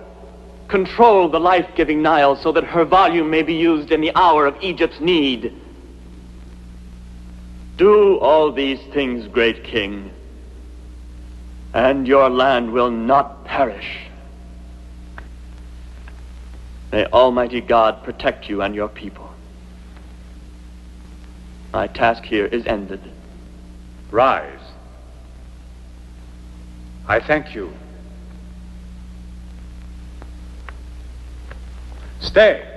control the life-giving Nile so that her volume may be used in the hour of Egypt's need. Do all these things, great king, and your land will not perish. May Almighty God protect you and your people. My task here is ended. Rise. I thank you. Stay.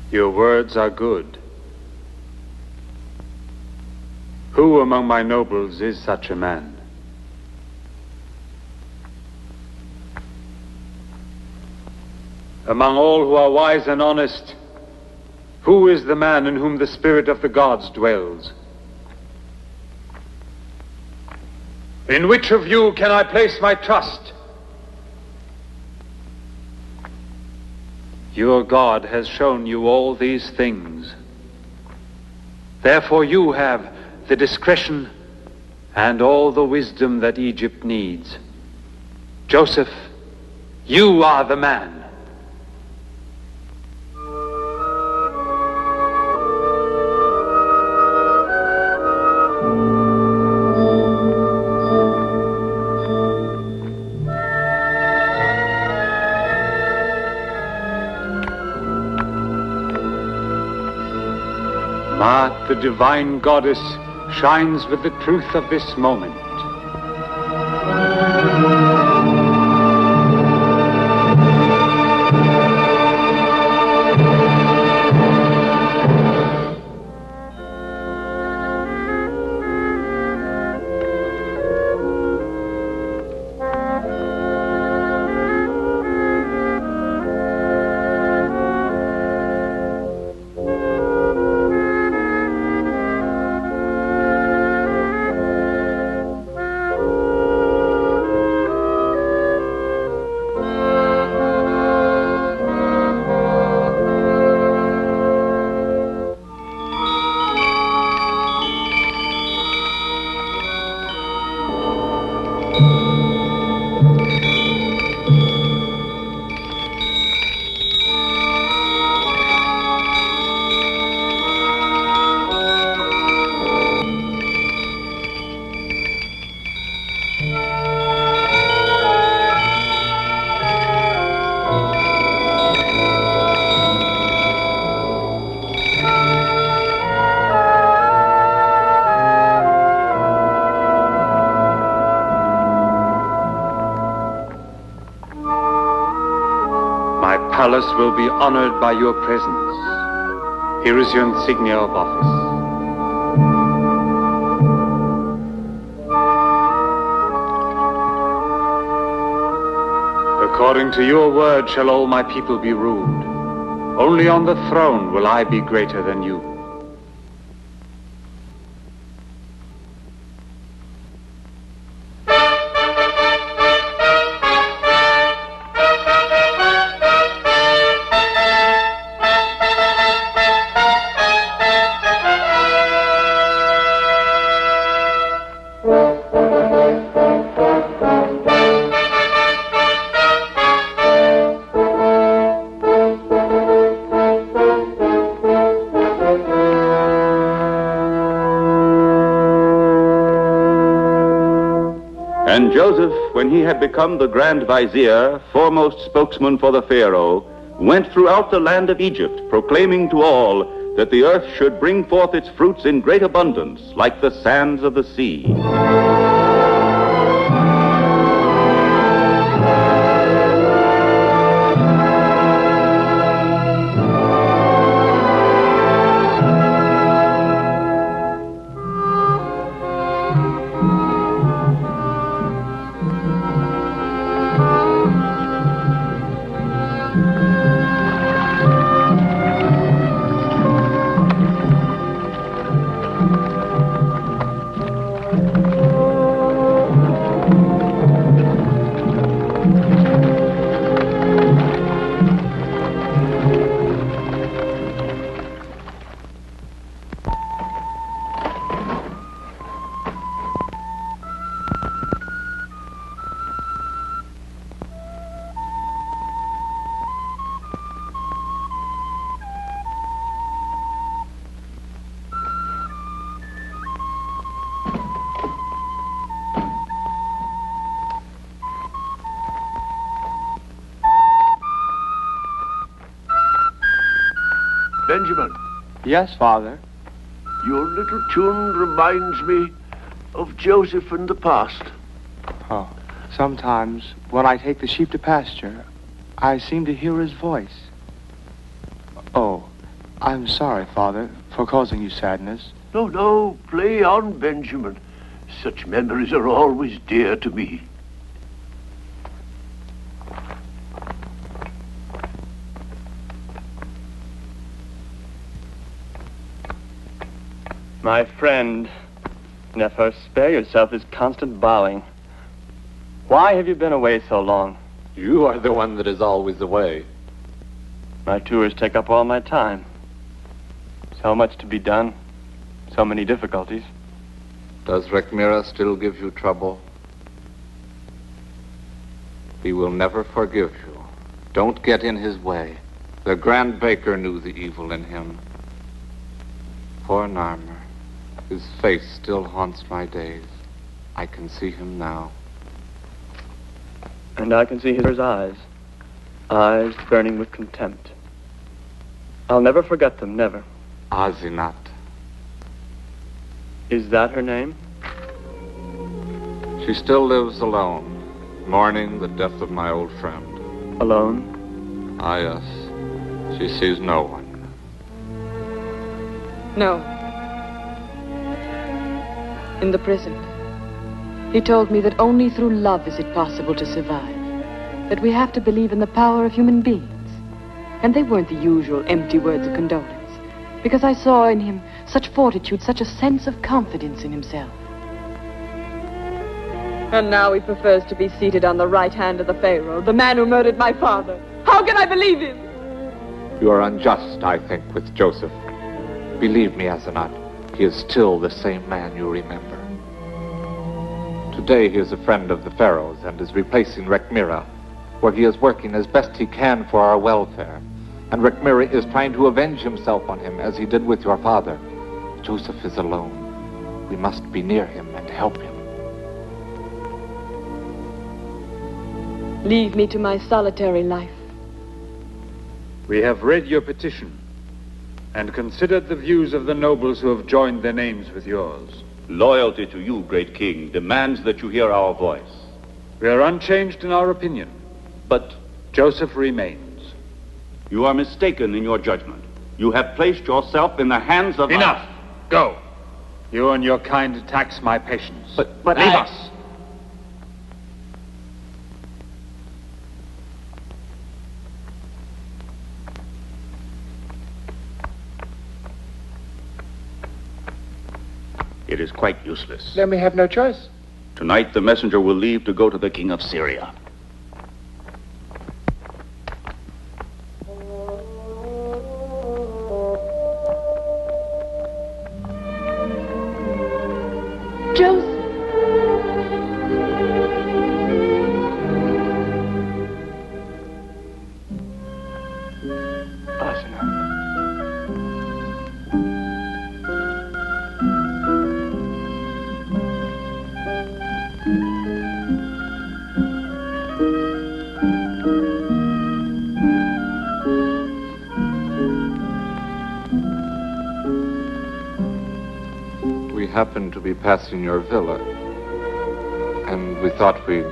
Your words are good. Who among my nobles is such a man? Among all who are wise and honest, who is the man in whom the spirit of the gods dwells? In which of you can I place my trust? Your God has shown you all these things. Therefore you have the discretion and all the wisdom that Egypt needs. Joseph, you are the man. Maat, the divine goddess, shines with the truth of this moment. Palace will be honored by your presence. Here is your insignia of office. According to your word shall all my people be ruled. Only on the throne will I be greater than you. And Joseph, when he had become the Grand Vizier, foremost spokesman for the Pharaoh, went throughout the land of Egypt, proclaiming to all that the earth should bring forth its fruits in great abundance, like the sands of the sea. Benjamin. Yes, Father. Your little tune reminds me of Joseph in the past. Oh, sometimes when I take the sheep to pasture, I seem to hear his voice. Oh, I'm sorry, Father, for causing you sadness. No, play on, Benjamin. Such memories are always dear to me. My friend, Nefer, spare yourself this constant bowing. Why have you been away so long? You are the one that is always away. My tours take up all my time. So much to be done. So many difficulties. Does Rekmira still give you trouble? He will never forgive you. Don't get in his way. The Grand Baker knew the evil in him. Poor Narmer. His face still haunts my days. I can see him now. And I can see his eyes. Eyes burning with contempt. I'll never forget them, never. Azinat. Is that her name? She still lives alone, mourning the death of my old friend. Alone? Ah, yes. She sees no one. No. In the prison. He told me that only through love is it possible to survive. That we have to believe in the power of human beings. And they weren't the usual empty words of condolence. Because I saw in him such fortitude, such a sense of confidence in himself. And now he prefers to be seated on the right hand of the Pharaoh, the man who murdered my father. How can I believe him? You are unjust, I think, with Joseph. Believe me, Asenat, he is still the same man you remember. Today he is a friend of the Pharaoh's and is replacing Rekmira, where he is working as best he can for our welfare. And Rekmira is trying to avenge himself on him, as he did with your father. Joseph is alone. We must be near him and help him. Leave me to my solitary life. We have read your petition and considered the views of the nobles who have joined their names with yours. Loyalty to you, great king, demands that you hear our voice. We are unchanged in our opinion. But Joseph remains. You are mistaken in your judgment. You have placed yourself in the hands of... Enough! Go! You and your kind tax my patience. But leave us! It is quite useless. Then we have no choice. Tonight the messenger will leave to go to the king of Syria. Joseph! Happened to be passing your villa, and we thought we'd...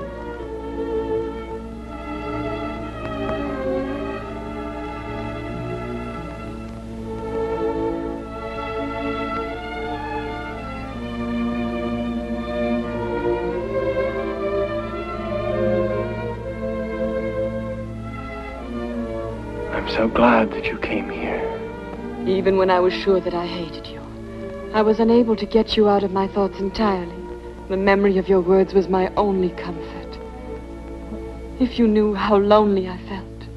I'm so glad that you came here. Even when I was sure that I hated you, I was unable to get you out of my thoughts entirely. The memory of your words was my only comfort. If you knew how lonely I felt.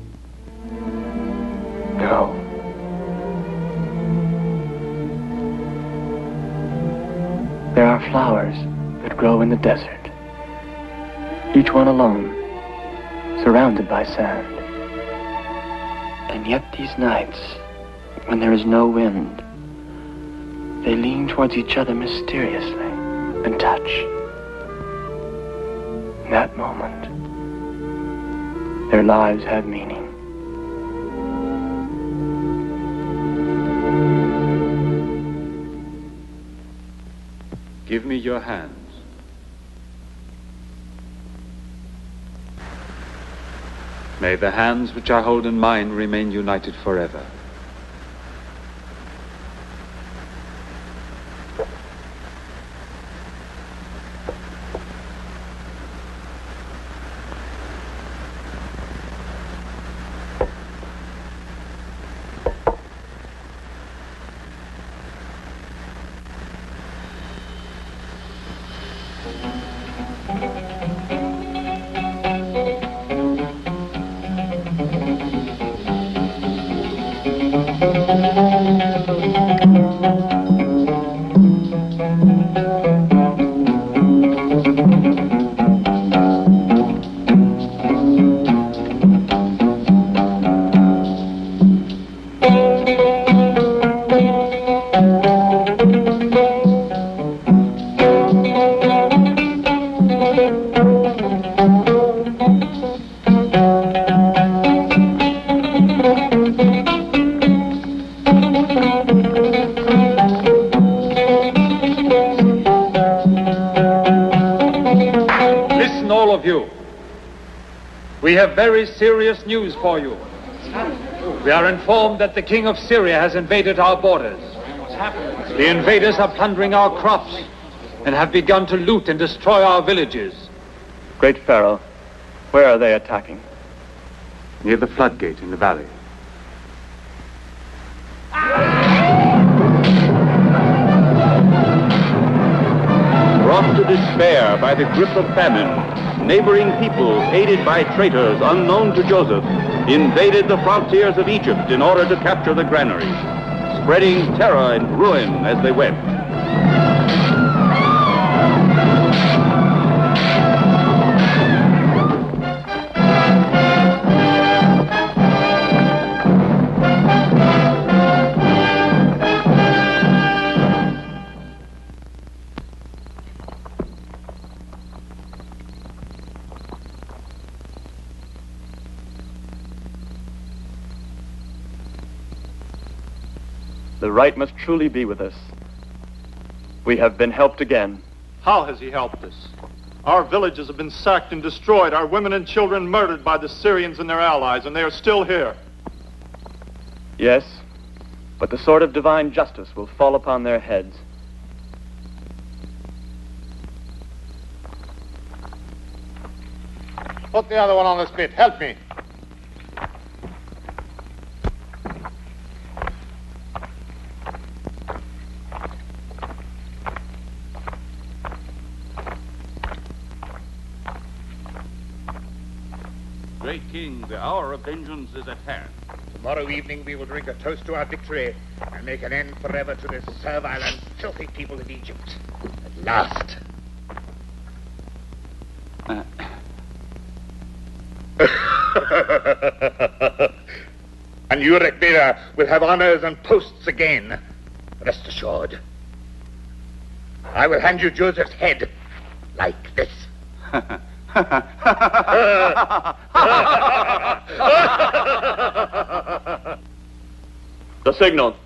No. There are flowers that grow in the desert, each one alone, surrounded by sand. And yet these nights, when there is no wind, they lean towards each other mysteriously and touch. In that moment, their lives have meaning. Give me your hands. May the hands which I hold in mine remain united forever. We have very serious news for you. We are informed that the king of Syria has invaded our borders. The invaders are plundering our crops and have begun to loot and destroy our villages. Great Pharaoh, where are they attacking? Near the floodgate in the valley. Brought to despair by the grip of famine, neighboring peoples, aided by traitors unknown to Joseph, invaded the frontiers of Egypt in order to capture the granaries, spreading terror and ruin as they went. The right must truly be with us. We have been helped again. How has he helped us? Our villages have been sacked and destroyed, our women and children murdered by the Syrians and their allies, and they are still here. Yes, but the sword of divine justice will fall upon their heads. Put the other one on the spit. Help me. Great King, the hour of vengeance is at hand. Tomorrow evening we will drink a toast to our victory and make an end forever to this servile and filthy people of Egypt. At last. And you, Rekmira, will have honors and posts again. Rest assured. I will hand you Joseph's head like this. The signal.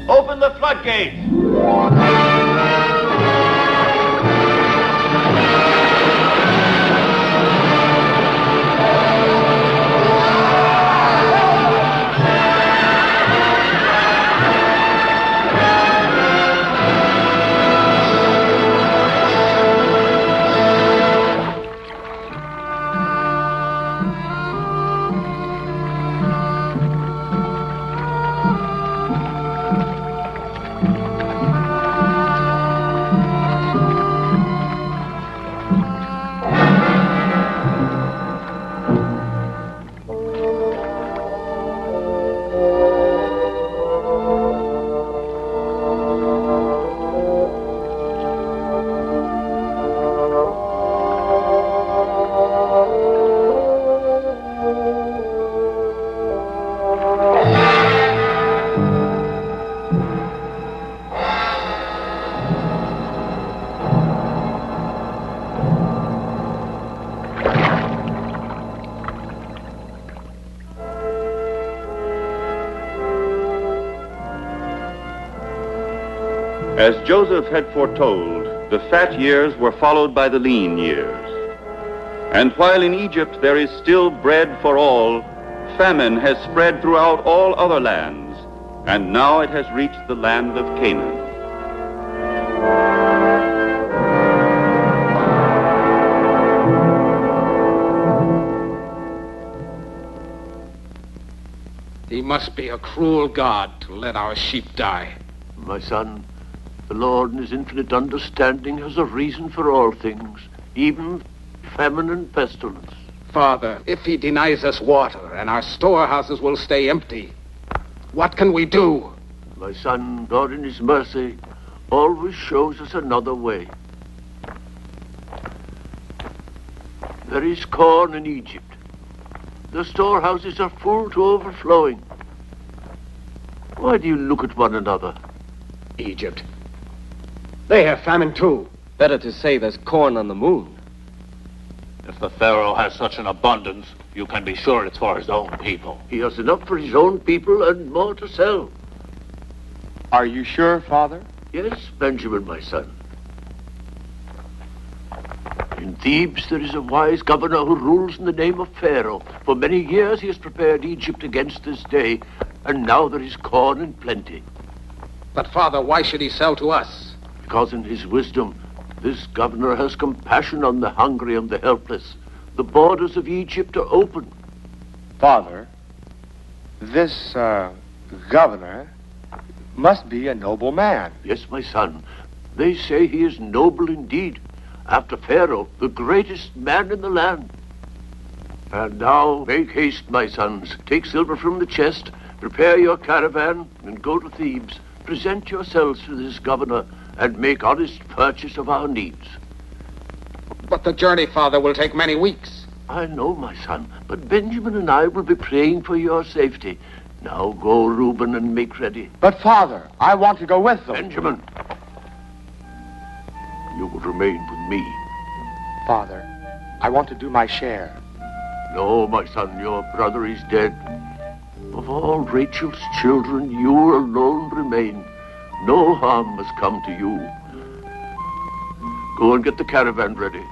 Open the floodgates! As Joseph had foretold, the fat years were followed by the lean years. And while in Egypt there is still bread for all, famine has spread throughout all other lands, and now it has reached the land of Canaan. He must be a cruel God to let our sheep die. My son, the Lord in his infinite understanding has a reason for all things, even famine and pestilence. Father, if he denies us water and our storehouses will stay empty, what can we do? My son, God in his mercy, always shows us another way. There is corn in Egypt. The storehouses are full to overflowing. Why do you look at one another? Egypt. They have famine too. Better to say there's corn on the moon. If the Pharaoh has such an abundance, you can be sure it's for his own people. He has enough for his own people and more to sell. Are you sure, Father? Yes, Benjamin, my son. In Thebes, there is a wise governor who rules in the name of Pharaoh. For many years he has prepared Egypt against this day, and now there is corn in plenty. But, Father, why should he sell to us? Because in his wisdom, this governor has compassion on the hungry and the helpless. The borders of Egypt are open. Father, this governor must be a noble man. Yes, my son. They say he is noble indeed. After Pharaoh, the greatest man in the land. And now, make haste, my sons. Take silver from the chest, prepare your caravan, and go to Thebes. Present yourselves to this governor, and make honest purchase of our needs. But the journey, Father, will take many weeks. I know, my son, but Benjamin and I will be praying for your safety. Now go, Reuben, and make ready. But, Father, I want to go with them. Benjamin, you will remain with me. Father, I want to do my share. No, my son, your brother is dead. Of all Rachel's children, you alone remain. No harm has come to you. Go and get the caravan ready.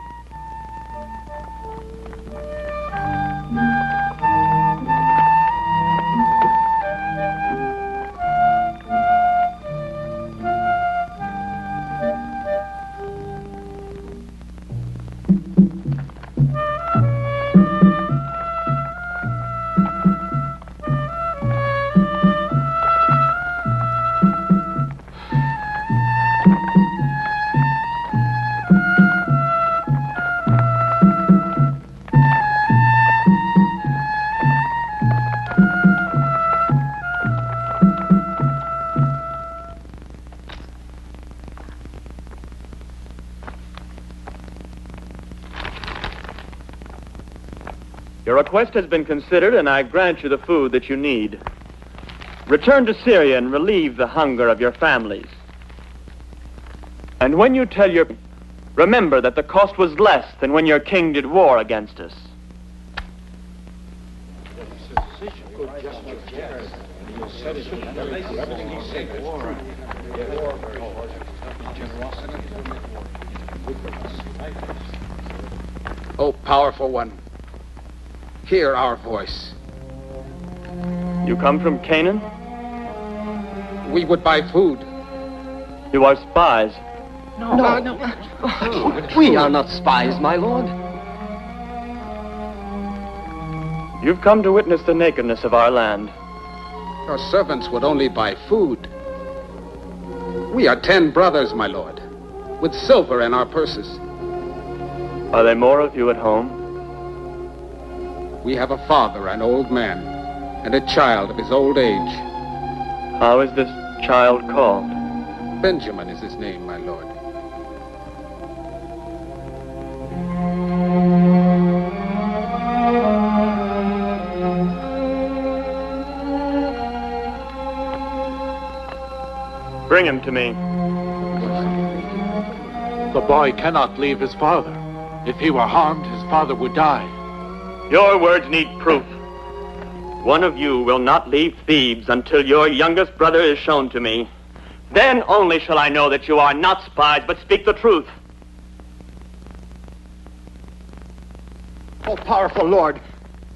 Your request has been considered, and I grant you the food that you need. Return to Syria and relieve the hunger of your families. And when you tell your... remember that the cost was less than when your king did war against us. O powerful one, hear our voice. You come from Canaan? We would buy food. You are spies. No. We are not spies, my lord. You've come to witness the nakedness of our land. Your servants would only buy food. We are 10 brothers, my lord, with silver in our purses. Are there more of you at home? We have a father, an old man, and a child of his old age. How is this child called? Benjamin is his name, my lord. Bring him to me. The boy cannot leave his father. If he were harmed, his father would die. Your words need proof. One of you will not leave Thebes until your youngest brother is shown to me. Then only shall I know that you are not spies, but speak the truth. Oh, powerful lord,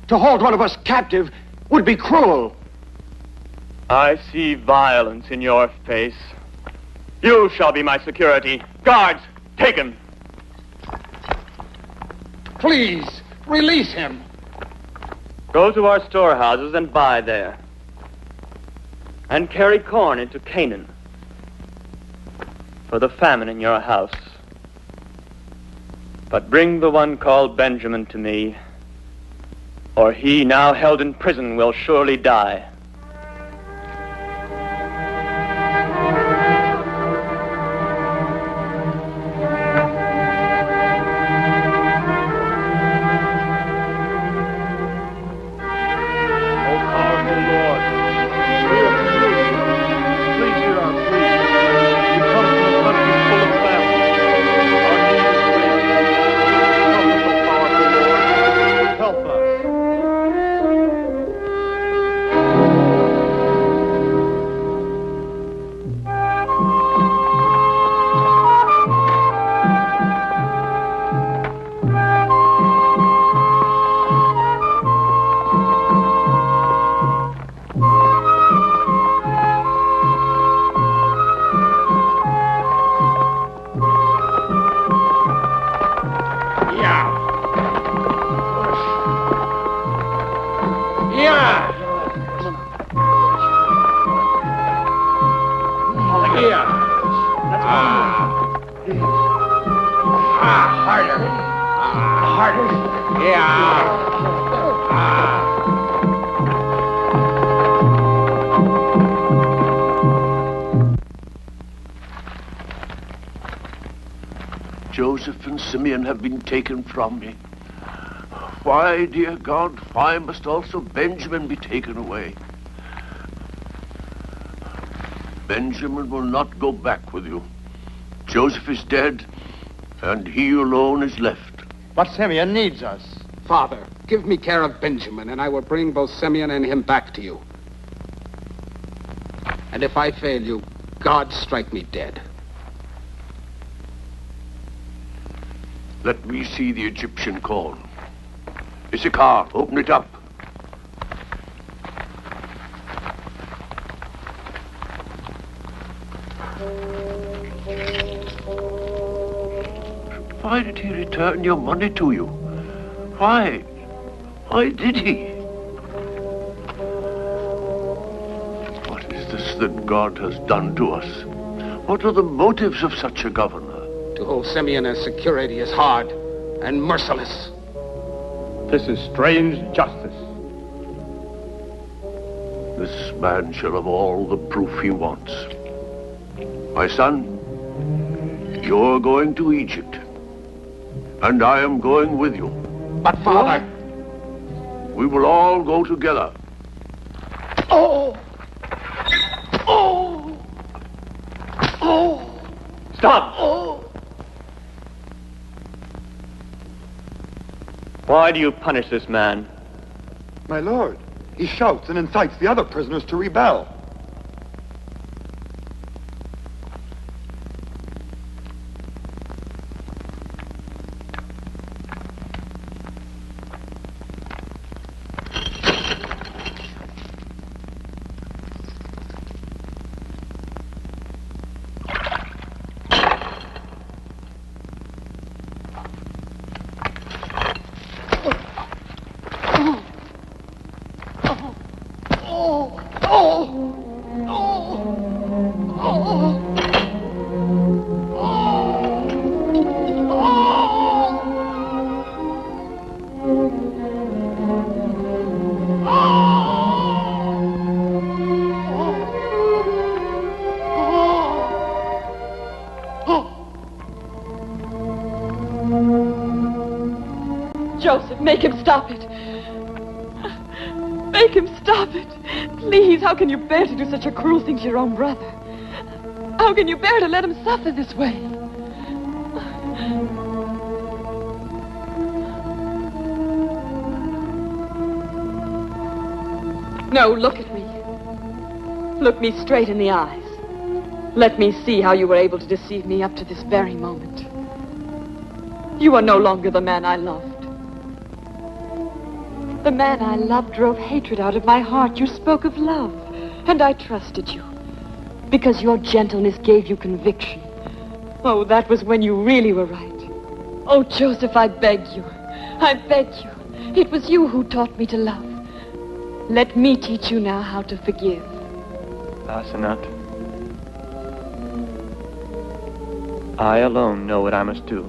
to hold one of us captive would be cruel. I see violence in your face. You shall be my security. Guards, take him. Please, release him. Go to our storehouses and buy there. And carry corn into Canaan for the famine in your house. But bring the one called Benjamin to me, or he now held in prison will surely die. Joseph and Simeon have been taken from me. Why, dear God, why must also Benjamin be taken away? Benjamin will not go back with you. Joseph is dead, and he alone is left. But Simeon needs us. Father, give me care of Benjamin, and I will bring both Simeon and him back to you. And if I fail you, God strike me dead. Let me see the Egyptian corn. Issachar, open it up. Why did he return your money to you? Why? Why did he? What is this that God has done to us? What are the motives of such a governor? To hold Simeon as security is hard and merciless. This is strange justice. This man shall have all the proof he wants. My son, you're going to Egypt, and I am going with you. But, Father... We will all go together. Oh! Oh! Oh! Stop! Oh! Why do you punish this man? My lord, he shouts and incites the other prisoners to rebel. Make him stop it. Make him stop it. Please, how can you bear to do such a cruel thing to your own brother? How can you bear to let him suffer this way? No, look at me. Look me straight in the eyes. Let me see how you were able to deceive me up to this very moment. You are no longer the man I loved. The man I loved drove hatred out of my heart. You spoke of love, and I trusted you. Because your gentleness gave you conviction. Oh, that was when you really were right. Oh, Joseph, I beg you. I beg you. It was you who taught me to love. Let me teach you now how to forgive. Asenath, I alone know what I must do.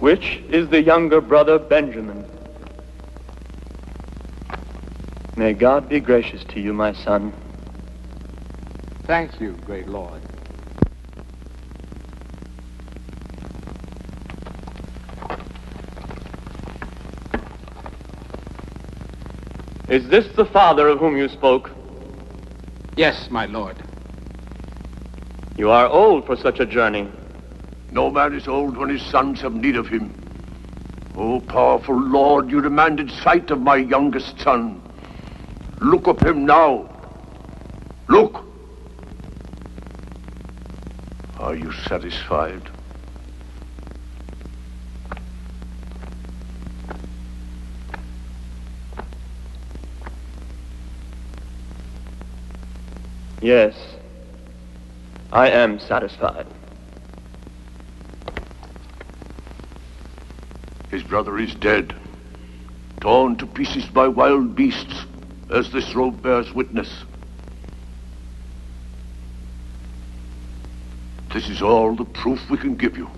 Which is the younger brother Benjamin? May God be gracious to you, my son. Thank you, great lord. Is this the father of whom you spoke? Yes, my lord. You are old for such a journey. No man is old when his sons have need of him. O powerful Lord, you demanded sight of my youngest son. Look of him now. Look. Are you satisfied? Yes, I am satisfied. His brother is dead, torn to pieces by wild beasts, as this robe bears witness. This is all the proof we can give you.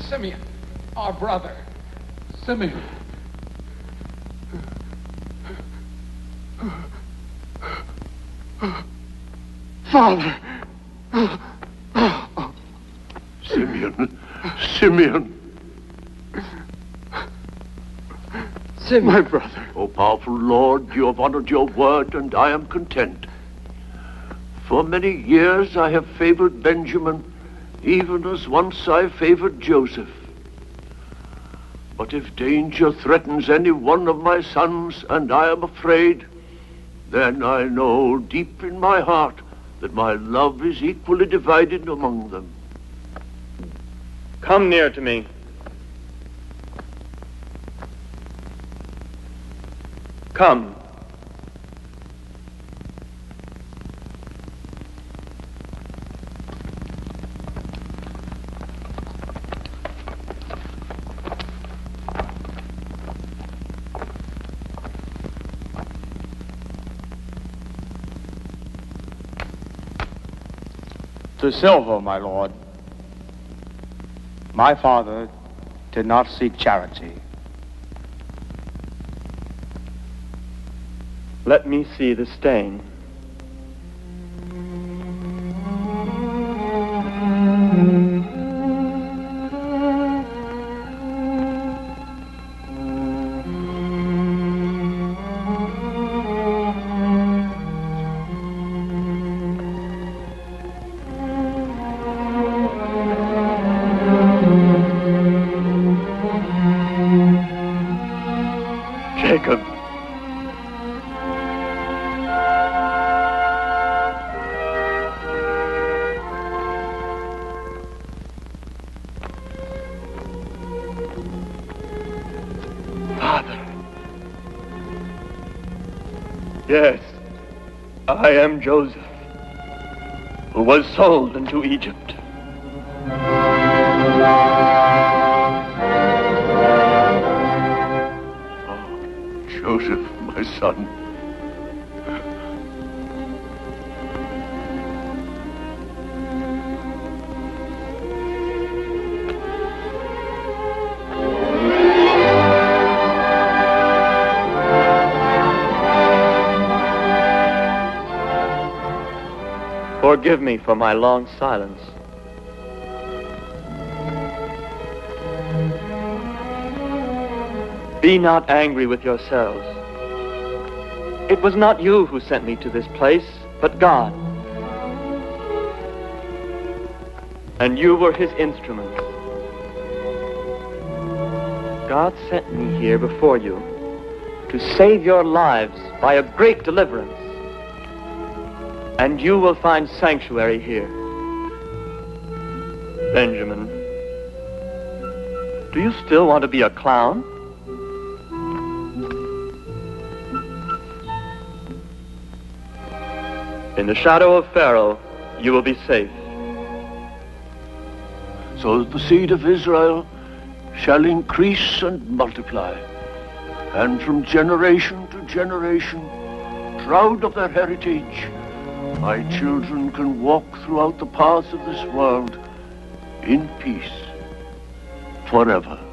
Simeon, our brother. Simeon. Father! Simeon. Simeon. Simeon. My brother. O powerful Lord, you have honored your word, and I am content. For many years I have favored Benjamin, even as once I favored Joseph. But if danger threatens any one of my sons, and I am afraid, then I know deep in my heart that my love is equally divided among them. Come near to me. Come. To Silver, my lord. My father did not seek charity. Let me see the stain. Jacob. Father. Yes, I am Joseph, who was sold into Egypt. Joseph, my son. Forgive me for my long silence. Be not angry with yourselves. It was not you who sent me to this place, but God. And you were his instruments. God sent me here before you to save your lives by a great deliverance. And you will find sanctuary here. Benjamin, do you still want to be a clown? In the shadow of Pharaoh, you will be safe. So that the seed of Israel shall increase and multiply, and from generation to generation, proud of their heritage, my children can walk throughout the paths of this world in peace forever.